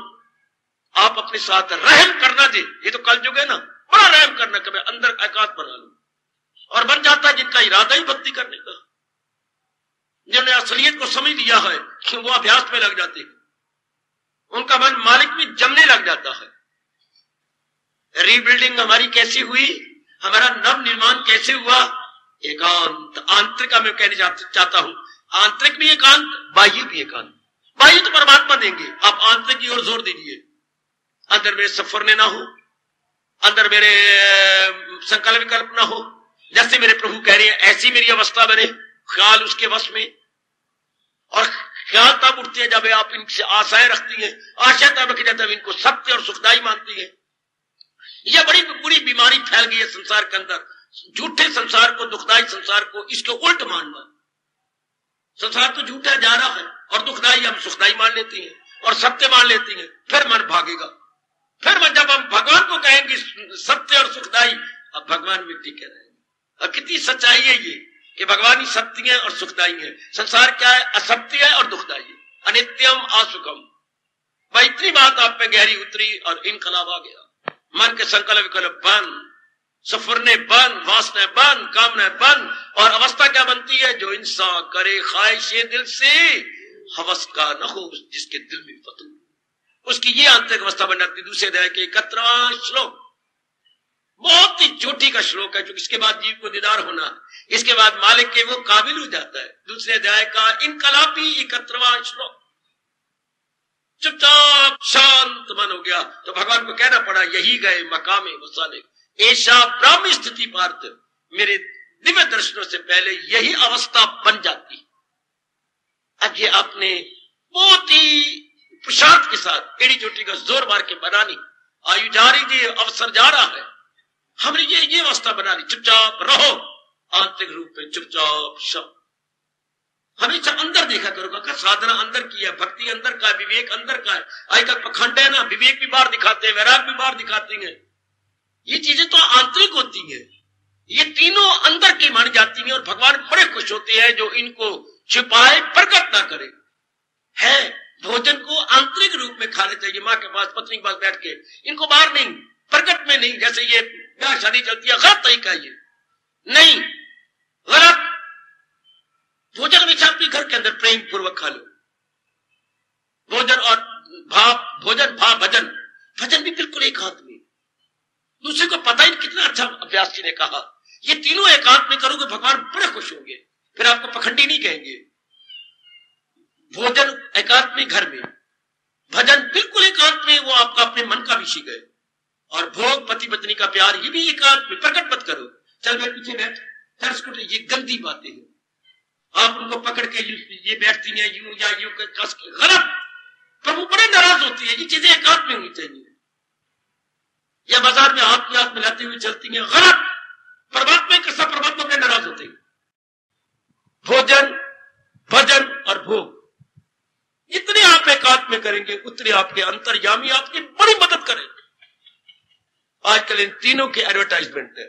आप अपने साथ रहम करना दे, ये तो कलयुग है ना, बड़ा रहम करना, कभी अंदर एकांत बना लो। और बन जाता है जिनका इरादा ही भक्ति करने का, जिन्होंने असलियत को समझ लिया है, वो अभ्यास में लग जाते हैं, उनका मन मालिक में जमने लग जाता है। रीबिल्डिंग हमारी कैसी हुई, हमारा नव निर्माण कैसे हुआ, एकांत आंतरिक में कहना चाहता हूं। आंतरिक भी एकांत, बाह्य भी एकांत। बाह्य तो परमात्मा देंगे, आप आंतरिक की ओर जोर दीजिए। अंदर मेरे सफरने ना हो, अंदर मेरे संकल्प विकल्प ना हो, जैसे मेरे प्रभु कह रहे हैं ऐसी मेरी अवस्था बने, ख्याल उसके वश में। और ख्याल तब उठते हैं जब आप इनसे आशाएं रखती हैं, आशा तब रखी जाती है इनको सत्य और सुखदायी मानती है। यह बड़ी बुरी बीमारी फैल गई है संसार के अंदर, झूठे संसार को, दुखदायी संसार को इसके उल्ट मानना। संसार तो झूठा जा रहा है और दुखदायी हम सुखदायी मान लेती हैं और सत्य मान लेती हैं, फिर मन भागेगा। फिर जब हम भगवान को कहेंगे सत्य और सुखदायी, अब भगवान मिट्टी कह रहे हैं। अब कितनी सच्चाई है ये कि भगवान ही सत्य है और सुखदायी है। संसार क्या है, असत्य है और दुखदायी है, अनित्यम असुखम। भाई इतनी बात आप पे गहरी उतरी और इनकलाब आ गया। मन के संकल्प विकल्प बंद, सफरने बंद, वासना बंद, कामना बंद, और अवस्था क्या बनती है, जो इंसान करे ख्वाहिशे दिल से, हवस का न हो जिसके दिल में फतूर, उसकी ये आंतरिक अवस्था बन जाती है। दूसरे अध्याय के 71वां श्लोक बहुत ही चोटी का श्लोक है, क्योंकि इसके बाद जीव को दीदार होना, इसके बाद मालिक के वो काबिल हो जाता है। दूसरे अध्याय का इनकलाबी 71वां श्लोक, चुपचाप शांत मन हो गया तो भगवान को कहना पड़ा, यही गए मकामे वसाले ऐसा ब्राह्मी स्थिति पार्थ, मेरे दिव्य दर्शनों से पहले यही अवस्था बन जाती। अब ये आपने बहुत ही पुरुषार्थ के साथ एड़ी चोटी का जोर मार के बनानी, आयु जा रही थी, अवसर जा रहा है, हमने ये अवस्था बनानी। चुपचाप रहो, आंतरिक रूप में चुपचाप शब्द हमेशा अंदर देखा करोगा। साधना अंदर की है, भक्ति अंदर का है, विवेक अंदर का है। आजकल पखंड है ना, विवेक भी बाहर दिखाते हैं, वैराग भी बाहर दिखाते हैं। ये चीजें तो आंतरिक होती हैं, ये तीनों अंदर की मानी जाती हैं और भगवान बड़े खुश होते हैं जो इनको छिपाए प्रकट ना करे। है भोजन को आंतरिक रूप में खाना चाहिए, माँ के पास पत्नी के पास बैठ के, इनको बाहर नहीं, प्रकट में नहीं। जैसे ये ब्याह शादी चलती है, गलत तरीका ये नहीं, गलत। भोजन हमेशा अपने घर के अंदर प्रेम पूर्वक खा लो। भोजन और भाव, भोजन भाव भजन, भजन भी बिल्कुल एकांत में। दूसरे को पता ही कितना अच्छा अभ्यास जी ने कहा, ये तीनों एकांत में करोगे भगवान बड़े खुश होंगे, फिर आपको पखंडी नहीं कहेंगे। भोजन एकांत में घर में, भजन बिल्कुल एकांत में, वो आपका अपने मन का विषय गए। और भोग पति पत्नी का प्यार, ये भी एकांत में, प्रकट मत करो। चल मैं पीछे बैठ, ये गंदी बातें हैं। आप उनको पकड़ के ये बैठती हैं यूं या यूं कस के, गलत। प्रभु बड़े नाराज होती है, ये चीजें एकांत में होनी चाहिए। या बाजार में हाथ में हाथ मिलाती हुई चलती हैं, गलत। परमात्मा के साथ परमात्मा बड़े नाराज होते हैं। भोजन भजन और भोग जितने आप एकांत में करेंगे उतने आपके अंतर्यामी आपकी बड़ी मदद करेंगे। आजकल इन तीनों के एडवर्टाइजमेंट है,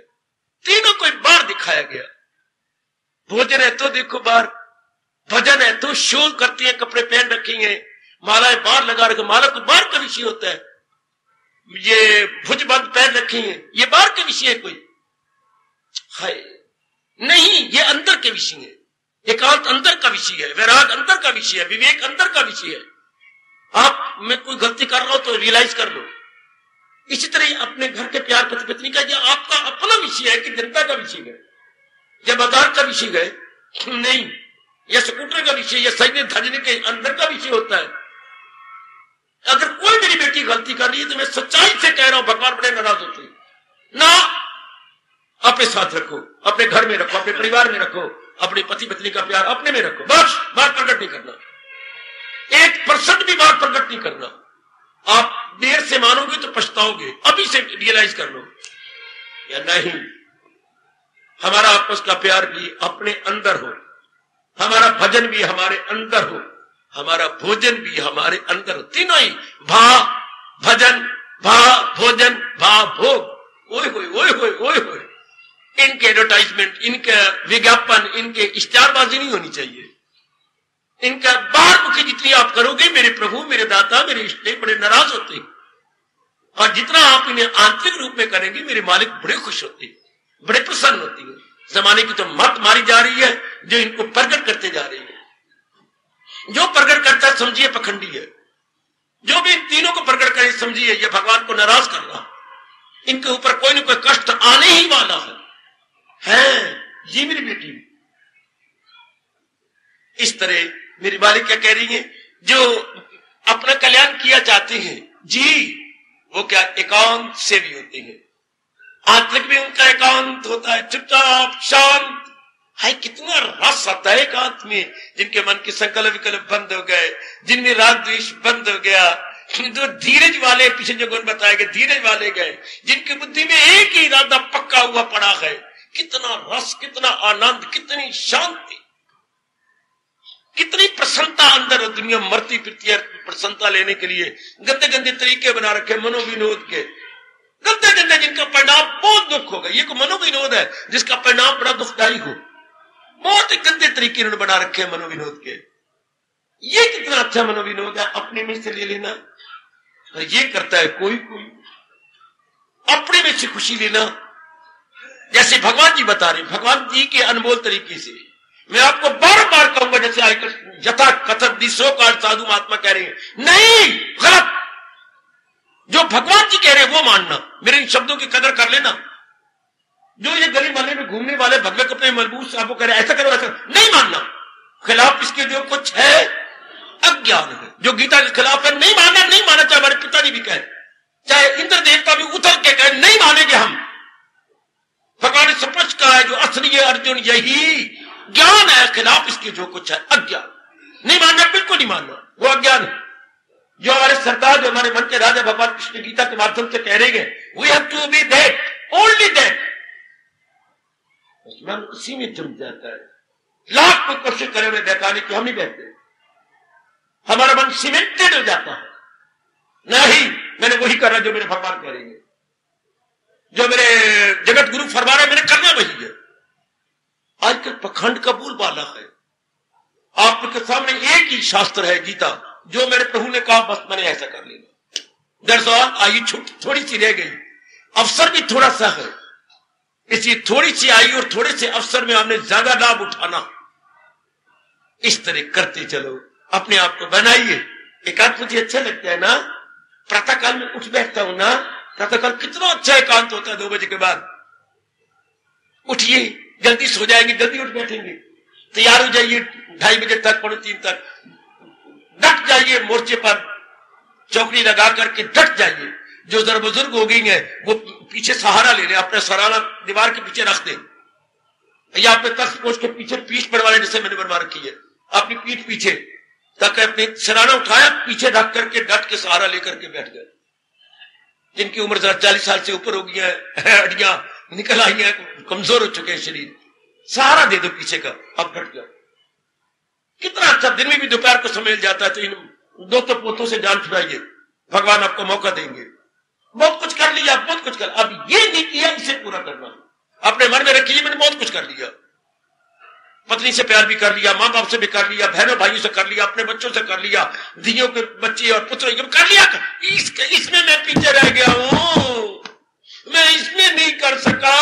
तीनों को बाहर दिखाया गया। भोजन है तो देखो बाहर, भजन है तो शो करती है, कपड़े पहन रखेंगे, मालाएं बाहर लगा रखे, माला को बाहर का विषय होता है। ये भुजबंद पहन रखी है, ये बाहर के विषय है कोई है नहीं, ये अंदर के विषय है। एकांत अंदर का विषय है, वैराग अंदर का विषय है, विवेक अंदर का विषय है। आप में कोई गलती कर रहा हो तो रियलाइज कर लो। इसी तरह अपने घर के प्यार पति पत्नी का ये आपका अपना विषय है कि जनता का विषय है, या बाजार का विषय है नहीं, या स्कूटर का विषय, या सजने धजने के अंदर का विषय होता है। अगर कोई मेरी बेटी गलती कर रही है तो मैं सच्चाई से कह रहा हूं, भगवान बड़े नाराज होते ना। अपने साथ रखो, अपने घर में रखो, अपने परिवार में रखो, अपने पति पत्नी का प्यार अपने में रखो, बस बात प्रकट नहीं करना, 1% भी बात प्रकट नहीं करना। आप देर से मानोगे तो पछताओगे, अभी से रियलाइज कर लो। या नहीं, हमारा आपस का प्यार भी अपने अंदर हो, हमारा भजन भी हमारे अंदर हो, हमारा भोजन भी हमारे अंदर हो। तीनों ही, भा भजन, भा भोजन, भा भोग। ओए होए ओए होए ओए होए, इनके एडवर्टाइजमेंट, इनका विज्ञापन, इनके इश्तिहारबाजी नहीं होनी चाहिए। इनका बाहर मुखी जितनी आप करोगे, मेरे प्रभु, मेरे दाता, मेरे इष्ट बड़े नाराज होते हैं। और जितना आप इन्हें आंतरिक रूप में करेंगे, मेरे मालिक बड़े खुश होते हैं, बड़े प्रसन्न होती है। जमाने की तो मत मारी जा रही है जो इनको प्रकट करते जा रही है। जो प्रकट करता है समझिए पखंडी है, जो भी इन तीनों को प्रकट करे समझिए ये भगवान को नाराज कर रहा। इनके ऊपर कोई ना कोई कष्ट आने ही वाला है। ये मेरी बेटी इस तरह मेरी मालिक क्या कह रही है, जो अपना कल्याण किया चाहते हैं जी, वो क्या एकांत से भी होते हैं। आंतरिक भी उनका एकांत होता है, चुपचाप शांत है। कितना रस आता है एकांत में, जिनके मन के संकल्प विकल्प बंद हो गए, जिनमें राग द्वेष बंद हो गया, जो धीरज वाले, पीछे जो गुण बताए गए धीरज वाले गए, जिनकी बुद्धि में एक ही इरादा पक्का हुआ पड़ा है। कितना रस, कितना आनंद, कितनी शांति, कितनी प्रसन्नता अंदर। दुनिया मरती फिरती है प्रसन्नता लेने के लिए, गंदे गंदे तरीके बना रखे मनोविनोद के, गंदे गंदे, जिनका परिणाम बहुत दुख होगा। ये को मनोविनोद है जिसका परिणाम बड़ा दुखदायी हो। बहुत गंदे तरीके इन्होंने बना रखे हैं मनोविनोद के। ये कितना अच्छा मनोविनोद है, अपने में से ले लेना। ये करता है कोई कोई, अपने में से खुशी लेना। जैसे भगवान जी बता रहे, भगवान जी के अनमोल तरीके से मैं आपको बार बार कहूंगा, जैसे आयकर यथा कथक दिशो का साधु महात्मा कह रहे हैं, नहीं, गलत। जो भगवान जी कह रहे हैं वो मानना, मेरे इन शब्दों की कदर कर लेना। जो ये गली मोहल्ले में घूमने वाले भगवे कपड़े मलबूस आपको कह रहे ऐसा करो, ऐसा नहीं मानना। खिलाफ इसके जो कुछ है अज्ञान है, जो गीता के खिलाफ है नहीं मानना। नहीं माना, चाहे हमारे पिताजी भी कहे, चाहे इंद्र देवता भी उतर के कहे, नहीं मानेंगे हम। भगवान ने स्पष्ट कहा है, जो असली है अर्जुन यही ज्ञान है, खिलाफ इसके जो कुछ है अज्ञान। नहीं मानना, बिल्कुल नहीं मानना, वो अज्ञान है। जो हमारे सरदार, जो हमारे मन के राजा भगवान कृष्ण गीता के माध्यम से कह रहे हैं, we have to be that, only that. मन उसी में जम जाता है। लाख को कोशिश करे हुए बहकाने की, हम नहीं बहते। हमारा मन सीमेंटेड हो जाता है, नहीं मैंने वही करा जो मेरे भगवान करेंगे। जो मेरे जगत गुरु फरमा रहे मैंने करना वही है। आजकल पखंड का बोलबाला है। आपके सामने एक ही शास्त्र है गीता, जो मेरे प्रभु ने कहा बस मैंने ऐसा कर लेना। That's all. आयु थोड़ी सी रह गई, अवसर भी थोड़ा सा है, इसलिए थोड़ी सी आयु और थोड़े से अवसर में हमने ज्यादा लाभ उठाना। इस तरह करते चलो, अपने आप को बनाइए। एकांत मुझे अच्छा लगता है ना, प्रातःकाल में उठ बैठता हूं ना, प्रातःकाल कितना अच्छा एकांत होता है। 2 बजे के बाद उठिए, जल्दी सो जाएंगे, जल्दी उठ बैठेंगे, तैयार हो जाइए 2:30 बजे तक, 2:45 तक डट जाइए मोर्चे पर, चौकड़ी लगा करके डट जाइए। जो जरा बुजुर्ग हो गई है वो पीछे सहारा ले रहे, अपने सहारा दीवार के पीछे रख दे, या अपने तख्त पोछ के पीछे पीठ पर वाले जैसे मैंने बनवा रखी है, अपनी पीठ पीछे, ताकि अपने सराहना उठाया पीछे रख करके डट के सहारा लेकर के बैठ गए। जिनकी उम्र 40 साल से ऊपर हो गई है, हड्डियां निकल आई है, कमजोर हो चुके हैं शरीर, सहारा दे दो पीछे का, अब डट गया। कितना अच्छा, दिन में भी दोपहर को समय मिल जाता है। तो इन दोस्तों पोतों से जान छुड़ाइए, भगवान आपको मौका देंगे। बहुत कुछ कर लिया, बहुत कुछ कर, अब ये नहीं किया, इसे पूरा करना। अपने मन में रखिए मैंने बहुत कुछ कर लिया, पत्नी से प्यार भी कर लिया, माँ बाप से भी कर लिया, बहनों भाइयों से कर लिया, अपने बच्चों से कर लिया, धियों के बच्चे और पुत्र कर लिया। इसमें मैं पीछे रह गया हूं, मैं इसमें नहीं कर सका।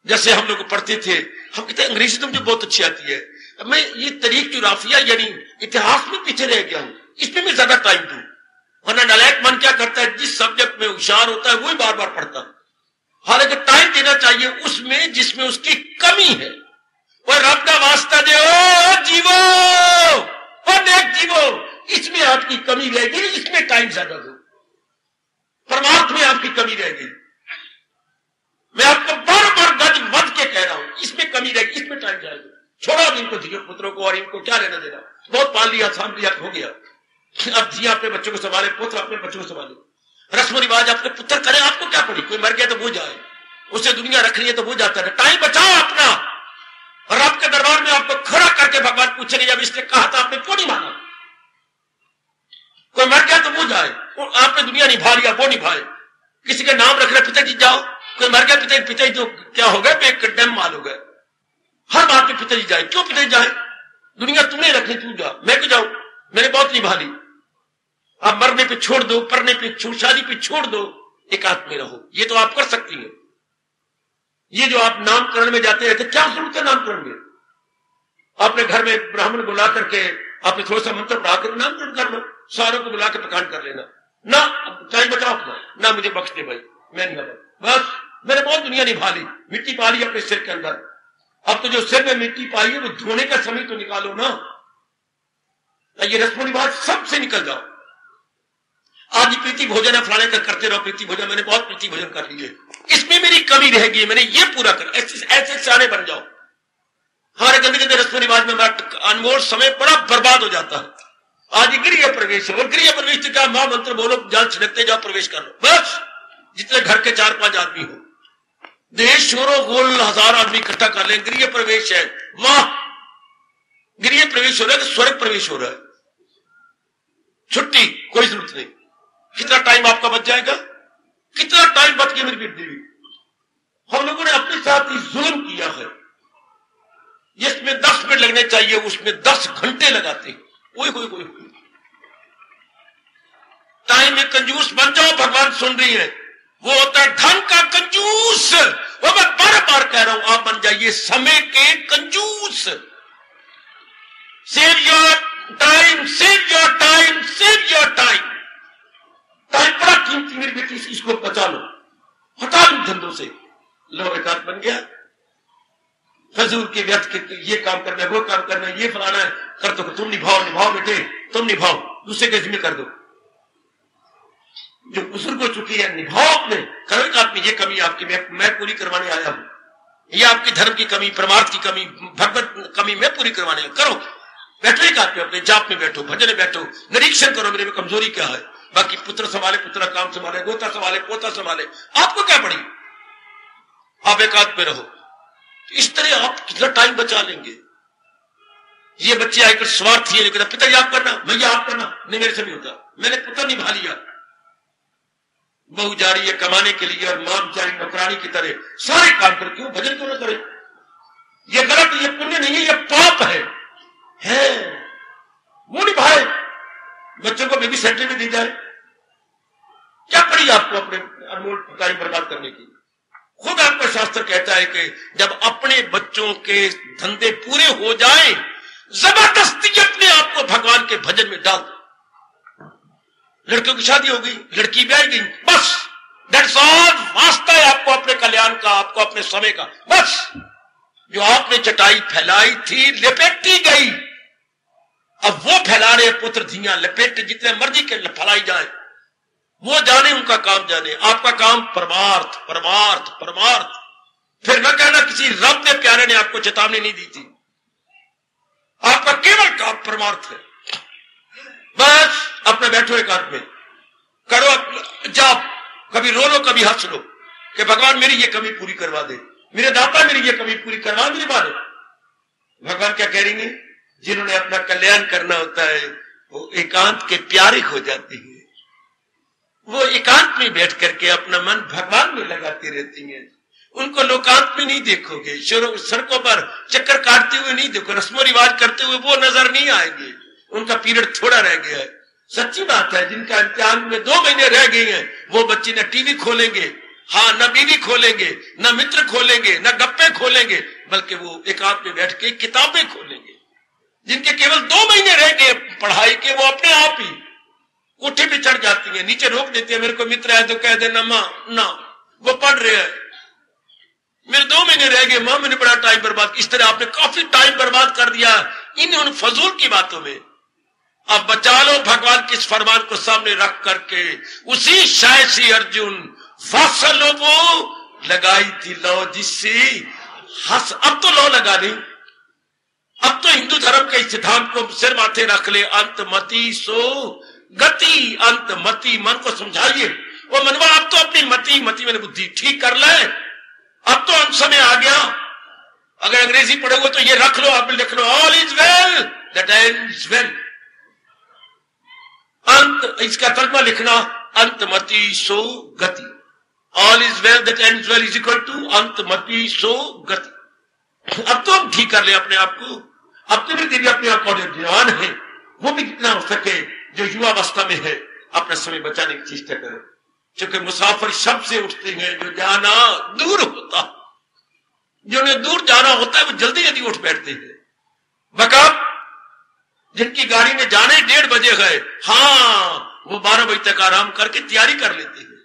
जैसे हम लोग पढ़ते थे, हम कहते अंग्रेजी तो मुझे बहुत अच्छी आती है, मैं ये तरीक जुराफिया यानी इतिहास में पीछे रह गया हूं, इसमें मैं ज्यादा टाइम दूं। वरना नालायक मन क्या करता है, जिस सब्जेक्ट में होशियार होता है वही बार बार पढ़ता। हालांकि टाइम देना चाहिए उसमें जिसमें उसकी कमी है। और रब का वास्ता दे, ओ जीवो, ओ नेक जीवो, इसमें आपकी कमी रह गई, इसमें टाइम ज्यादा दो। परमार्थ में आपकी कमी रह गई, मैं आपको बार बार गज बज के कह रहा हूं, इसमें कमी रहेगी, इसमें टाइम जाएगा। छोड़ो इनको धियो पुत्रों को, और इनको क्या लेना देना, बहुत पाल लिया, साम लिया, हो गया। अब धिया अपने बच्चों को संभाले, पुत्र अपने बच्चों को संभाले, रस्म रिवाज अपने पुत्र करे, आपको क्या पड़ी। कोई मर गया तो वो जाए, उसे दुनिया रख रही है तो वो जाता है। टाइम बचाओ अपना, और आपके दरबार में आपको खड़ा करके भगवान पूछेंगे, जब इसने कहा था आपने क्यों नहीं माना। कोई मर गया तो वो जाए, आपने दुनिया निभा लिया, वो निभाए। किसी के नाम रख रहे, पिताजी जाओ, कोई मर गया पिताजी तो क्या हो गए, बेकदम माल हो गए। हर बात में पिताजी जाए, क्यों पिताजी जाए, दुनिया तुमने रखनी, तू जा, मैं क्यों जाऊं, मैंने बहुत निभा ली। अब मरने पे छोड़ दो, पढ़ने पे छोड़, शादी पे छोड़ दो, एकांत में रहो। ये तो आप कर सकती हैं। ये जो आप नामकरण में जाते रहते, क्या जरूरत है नामकरण में। अपने घर में ब्राह्मण बुला करके आपने थोड़ा सा मंत्र पढ़ा कर नामकरण कर लो, सारों को बुला के पकान कर लेना ना, टाइम बचाओ अपना ना, मुझे बख्श दे भाई, मैं नहीं, बस मैंने बहुत दुनिया निभा ली, मिट्टी पा ली अपने सिर के अंदर। अब तो जो सिर में मिट्टी पाई है वो धोने का समय तो निकालो ना। ये रस्म रिवाज सबसे निकल जाओ। आज प्रीति भोजन है, फलाने का करते रहो प्रीति भोजन, मैंने बहुत प्रीति भोजन कर लिए, इसमें मेरी कमी रह गई, मैंने ये पूरा कर, ऐसे सारे बन जाओ। हमारे गंदे गंदे रस्म रिवाज में अनमोल समय बड़ा बर्बाद हो जाता है। आज गृह प्रवेश है, और गृह प्रवेश से क्या, मां मंत्र बोलो, जान छिड़कते जाओ, प्रवेश कर लो, बस। जितने घर के 4-5 आदमी हो, देश छोरो गोल 1000 आदमी इकट्ठा कर लें, गृह प्रवेश है, वाह, गृह प्रवेश हो रहा है तो स्वर्ग प्रवेश हो रहा है। छुट्टी कोई जरूरत नहीं। कितना टाइम आपका बच जाएगा, कितना टाइम बच गया मेरी बेटी। हम लोगों ने अपने साथ ही जुल्म किया है, जिसमें 10 मिनट लगने चाहिए उसमें 10 घंटे लगाते हैं। टाइम में कंजूस बन जाओ, भगवान सुन रही है। वो होता है धन का कंजूस, वो मैं बार बार कह रहा हूं, आप बन जाइए समय के कंजूस। Save your time, save your time, save your time. Time बड़ा कीमती मेरी बेटी, इसको बचा लो, हटा लो धंधों से। लो एकांत बन गया, फजूल के व्यर्थ के, ये काम करना है, वो काम करना है, ये फलाना है, कर दो, तुम निभाओ बेटे, तुम निभाओ, दूसरे के जिम्मे कर दो। जो बुजुर्ग हो चुकी है निभाओ अपने, करो एकांत में। ये कमी आपकी मैं पूरी करवाने आया हूं, ये आपकी धर्म की कमी, परमार्थ की कमी, भगवत कमी मैं पूरी करवाने आया। करो, बैठो एकांत में, अपने जाप में बैठो, भजन में बैठो, निरीक्षण करो मेरे में कमजोरी क्या है। बाकी पुत्र संभाले, पुत्र काम संभाले, गोता संभाले, पोता संभाले, आपको क्या पड़ी, आप एकांत में रहो। इस तरह आप कितना टाइम बचा लेंगे। ये बच्चे आकर स्वार्थी है, पिताजी आप करना, भैया आप करना, नहीं मेरे से नहीं होता, मैंने पुत्र निभा लिया, बहू जा रही है कमाने के लिए और मां बेचारी नौकरानी की तरह सारे काम कर, क्यों भजन क्यों न करे? ये गलत, ये पुण्य नहीं है, ये पाप है। वो निभाए, बच्चों को बेबी सेंटर में दी जाए, क्या पड़ी आपको अपने अनमोल टाइम बर्बाद करने की? खुद आपका शास्त्र कहता है कि जब अपने बच्चों के धंधे पूरे हो जाएं, जबरदस्ती अपने आप को भगवान के भजन में डाल दो। लड़कियों की शादी हो गई, लड़की ब्याह गई, बस दैट्स ऑल। वास्ता है आपको अपने कल्याण का, आपको अपने समय का, बस। जो आपने चटाई फैलाई थी लपेटी गई, अब वो फैला रहे पुत्र धियां, लपेट जितने मर्जी के फैलाई जाए, वो जाने, उनका काम जाने। आपका काम परमार्थ परमार्थ परमार्थ। फिर न कहना किसी रब ने प्यारे ने आपको चेतावनी नहीं दी थी, आपका केवल काम परमार्थ है। बस अपने बैठो एकांत में करो जाप, कभी रो लो कभी हंस लो कि भगवान मेरी ये कमी पूरी करवा दे, मेरे दाता मेरी ये कमी पूरी करवा मेरी बात। भगवान क्या करेंगे? जिन्होंने अपना कल्याण करना होता है वो एकांत के प्यारे हो जाते हैं, वो एकांत में बैठ करके अपना मन भगवान में लगाती रहती हैं। उनको लोकांत में नहीं देखोगे, सड़कों पर चक्कर काटते हुए नहीं देखो, रस्मो रिवाज करते हुए वो नजर नहीं आएंगे। उनका पीरियड थोड़ा रह गया है, सच्ची बात है। जिनका इम्तिहान में 2 महीने रह गए हैं, वो बच्चे न टीवी खोलेंगे, हाँ न बीवी खोलेंगे, न मित्र खोलेंगे, न गप्पे खोलेंगे, बल्कि वो एकांत में बैठ के किताबें खोलेंगे। जिनके केवल 2 महीने रह गए पढ़ाई के, वो अपने आप ही कोठे पे चढ़ जाती है, नीचे रोक देती है। मेरे को मित्र है तो कह देना मां ना, वो पढ़ रहे हैं, मेरे 2 महीने रह गए मां, मैंने बड़ा टाइम बर्बाद। इस तरह आपने काफी टाइम बर्बाद कर दिया इन उन फजूल की बातों में। अब बचा लो भगवान के इस फरमान को सामने रख करके। उसी शायसी अर्जुन फासलो वो लगाई थी लो जिससे हंस। अब तो लो लगा नहीं, अब तो हिंदू धर्म के सिद्धांत को सिर माथे रख ले। अंत मति सो गति, अंत मति, मन को समझाइए वो मनवा अब तो अपनी मति मैंने बुद्धि ठीक कर ले। अब तो अंत समय आ गया। अगर अंग्रेजी पढ़ोगे तो ये रख लो, आप लिख लो, all is well that ends well. अंत, इसका तर्जमा लिखना, अंत मति सो गति। All is well that ends well is equal to अंत मति सो गति। अब तो हम ठीक कर ले अपने आप को। अब तो भी अपने आप को जवान है, वो भी कितना हो सके जो युवावस्था में है अपना समय बचाने की चेष्टा करो। क्योंकि मुसाफिर शब से उठते हैं, जो जाना दूर होता, जिन्हें दूर जाना होता है वो जल्दी जल्दी उठ बैठते हैं। बकब जिनकी गाड़ी में जाने 1:30 बजे गए, हाँ वो 12 बजे तक आराम करके तैयारी कर लेते हैं।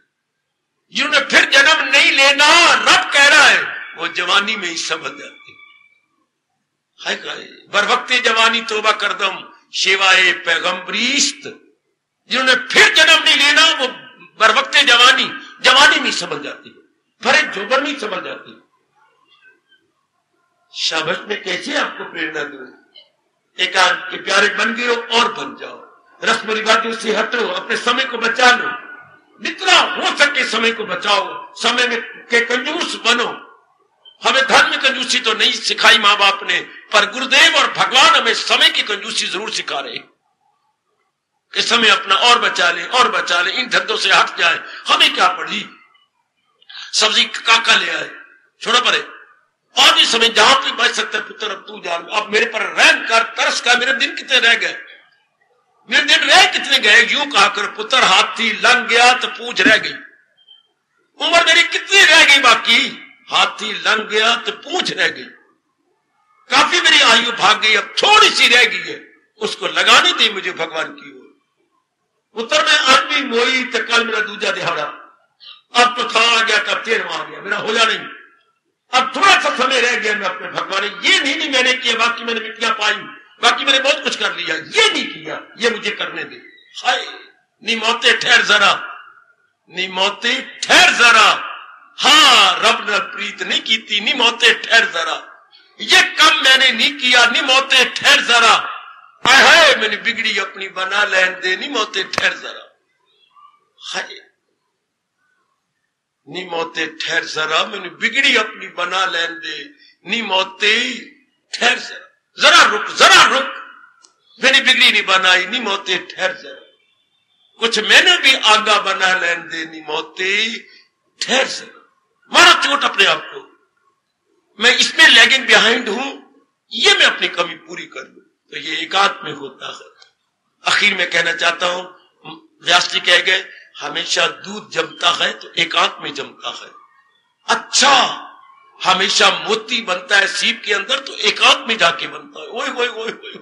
जिन्होंने फिर जन्म नहीं लेना रब कह रहा है, वो जवानी में ही समझ जाते हैं। बरवक्ते जवानी तोबा करदम शेवाए पैगंबरीस्त। जिन्होंने फिर जन्म नहीं लेना वो बरवक्ते जवानी में समझ जाती है, भरे जोबर में समझ जाती है। शाबाश में कैसे आपको प्रेरणा दूं? एकांत के प्यारे बन गए हो और बन जाओ, रस्म रिवाजों से हटो, अपने समय को बचा लो, जितना हो सके समय को बचाओ, समय में के कंजूस बनो। हमें धन में कंजूसी तो नहीं सिखाई मां बाप ने, पर गुरुदेव और भगवान हमें समय की कंजूसी जरूर सिखा रहे कि समय अपना और बचा ले और बचा ले, इन धंधों से हट जाए। हमें क्या पड़ी, सब्जी काका ले आए, छोड़ो परे, और भी समय जहां पे बच सकता है पुत्र अब तू जान, अब मेरे पर रहम कर, तरस कर, मेरे दिन कितने रह गए, मेरे दिन रह कितने गए। यूं कहा कर पुत्र, हाथी लंघ गया तो पूंछ रह गई, उम्र मेरी कितनी रह गई बाकी, हाथी लंघ गया तो पूंछ रह गई। काफी मेरी आयु भाग गई, अब थोड़ी सी रह गई है, उसको लगाने दी मुझे भगवान की ओर। पुत्र में आदमी मोई तो कल मेरा दूजा दिहाड़ा, अब तो था आ गया तब 13वां आ गया, मेरा हो जा नहीं, अब थोड़ा सा समय रह गया। मैं अपने भगवान ये नहीं मैंने किया, बाकी मैंने मिट्टियां पाई, बाकी मैंने बहुत कुछ कर लिया, ये नहीं किया, ये मुझे करने दे। हाय नी मौते ठहर जरा, नी मौते ठहर जरा, हाँ रब ने प्रीत नहीं की थी, नी मौते ठहर जरा, ये कम मैंने नहीं किया, नी मौते ठहर जरा, हाय मैंने बिगड़ी अपनी बना लेन दे, नी मौते ठहर जरा, हाय नी मौते ठहर जरा, मैंने बिगड़ी अपनी बना लेन दे, नी मौते ठहर जरा, जरा रुक मैंने बिगड़ी नहीं बनाई, नी मौते ठहर जरा। कुछ मैंने भी आगा बना लेन देनी मौते, ठहर से मारा चोट अपने आप को, मैं इसमें लैगिंग बिहाइंड हूं, ये मैं अपनी कमी पूरी कर लूं। तो ये एकांत में होता है। आखिर में कहना चाहता हूं, व्यास जी कह गए हमेशा दूध जमता है तो एकांत में जमता है। अच्छा, हमेशा मोती बनता है सीप के अंदर तो एकांत में जाके बनता है। ओए ओए ओए ओए।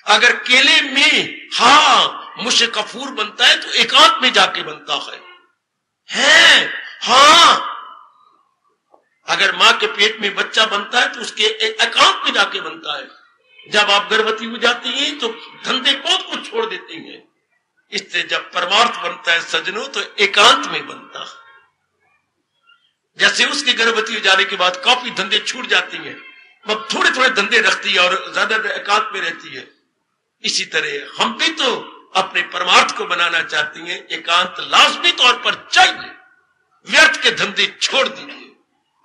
अगर केले में मुझे कफूर बनता है तो एकांत में जाके बनता है। हाँ, अगर मां के पेट में बच्चा बनता है तो उसके एकांत में जाके बनता है। जब आप गर्भवती हो जाती हैं तो धंधे बहुत कुछ छोड़ देती हैं। इससे जब परमार्थ बनता है सजनों तो एकांत में बनता है। जैसे उसके गर्भवती हो जाने के बाद काफी धंधे छूट जाती हैं, अब थोड़े थोड़े धंधे रखती है और ज्यादा एकांत में रहती है। इसी तरह हम भी तो अपने परमार्थ को बनाना चाहती हैं, एकांत लाजमी तौर पर चाहिए। व्यर्थ के धंधे छोड़ दीजिए।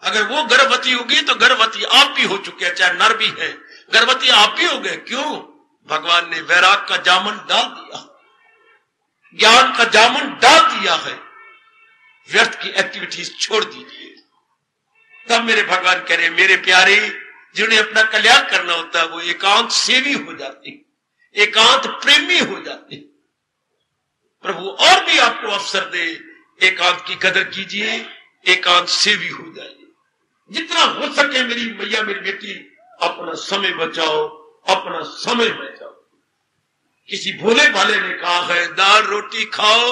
अगर वो गर्भवती होगी तो गर्भवती आप भी हो चुके हैं, चाहे नर भी है, गर्भवती आप भी हो गए। क्यों? भगवान ने वैराग का जामन डाल दिया, ज्ञान का जामन डाल दिया है। व्यर्थ की एक्टिविटीज छोड़ दीजिए। तब मेरे भगवान कह रहे मेरे प्यारे, जिन्हें अपना कल्याण करना होता है वो एकांत सेवी हो जाते, एकांत प्रेमी हो जाते। प्रभु और भी आपको अवसर दे, एकांत की कदर कीजिए, एकांत सेवी हो जाइए। जितना हो सके मेरी मैया, मेरी बेटी, अपना समय बचाओ, अपना समय बचाओ। किसी भोले भाले ने कहा है दाल रोटी खाओ,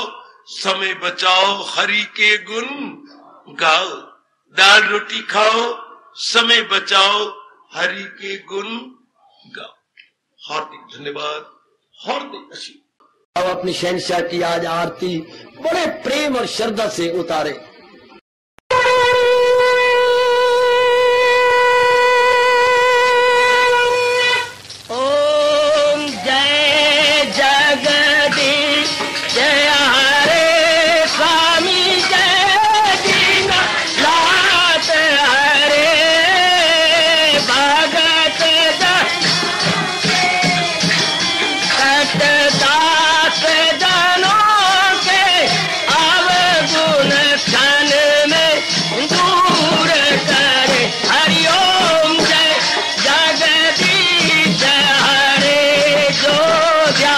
समय बचाओ, हरि के गुण गाओ। दाल रोटी खाओ, समय बचाओ, हरि के गुण गाओ। हार्दिक धन्यवाद, हार्दिक आशीर्वाद। अब अपनी शहंशाह की आज आरती बड़े प्रेम और श्रद्धा से उतारे। पूजा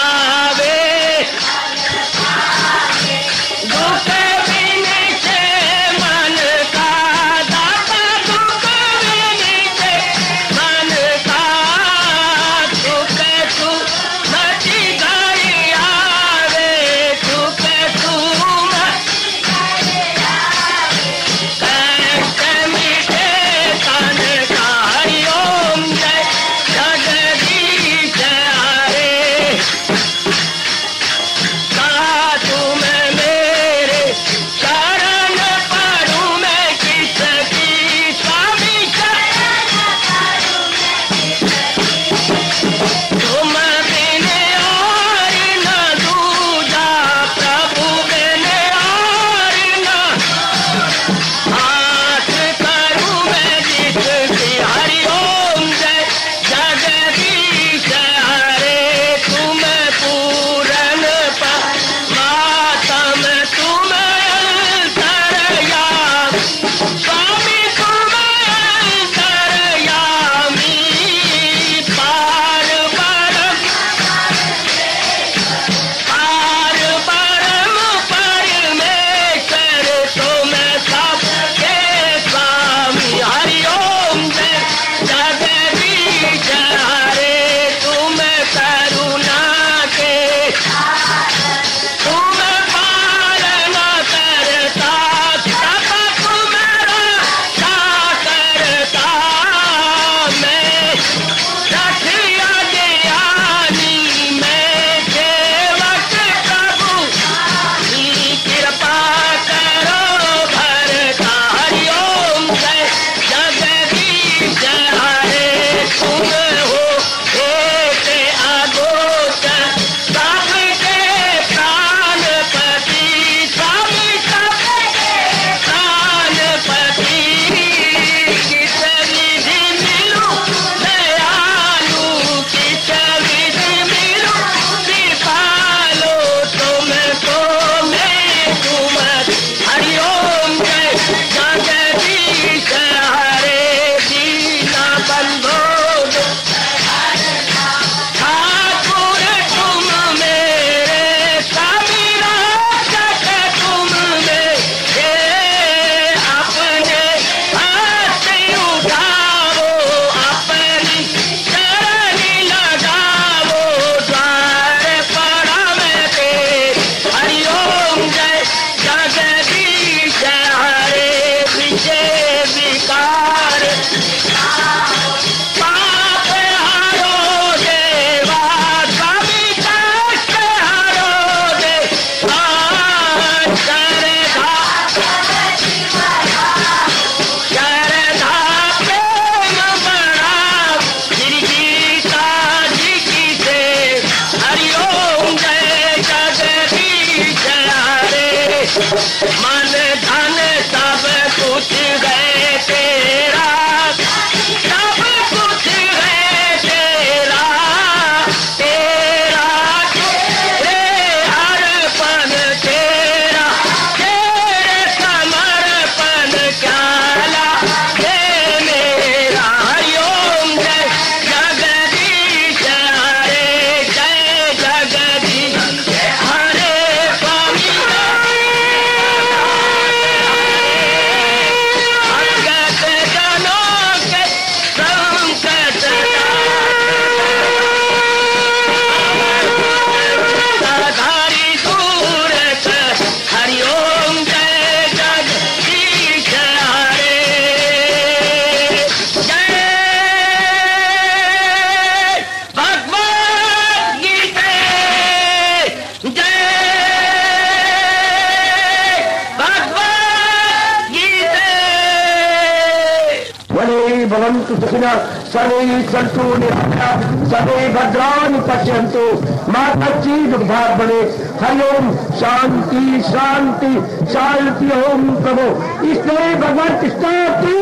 भद्रान्तु सुखिनः सर्वे सन्तु निरामयाः सर्वे भद्राणि पश्यन्तु मा कश्चित् दुःखभाग् भवेत्। हरि ओम शांति शांति शांति। ओम प्रभु इसलिए भगवान कृष्ण की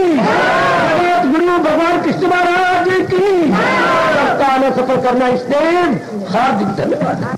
जगत गुरु भगवान कृष्ण महाराज की सप्ताह सफल करना इसलिए हार्दिक धन्यवाद।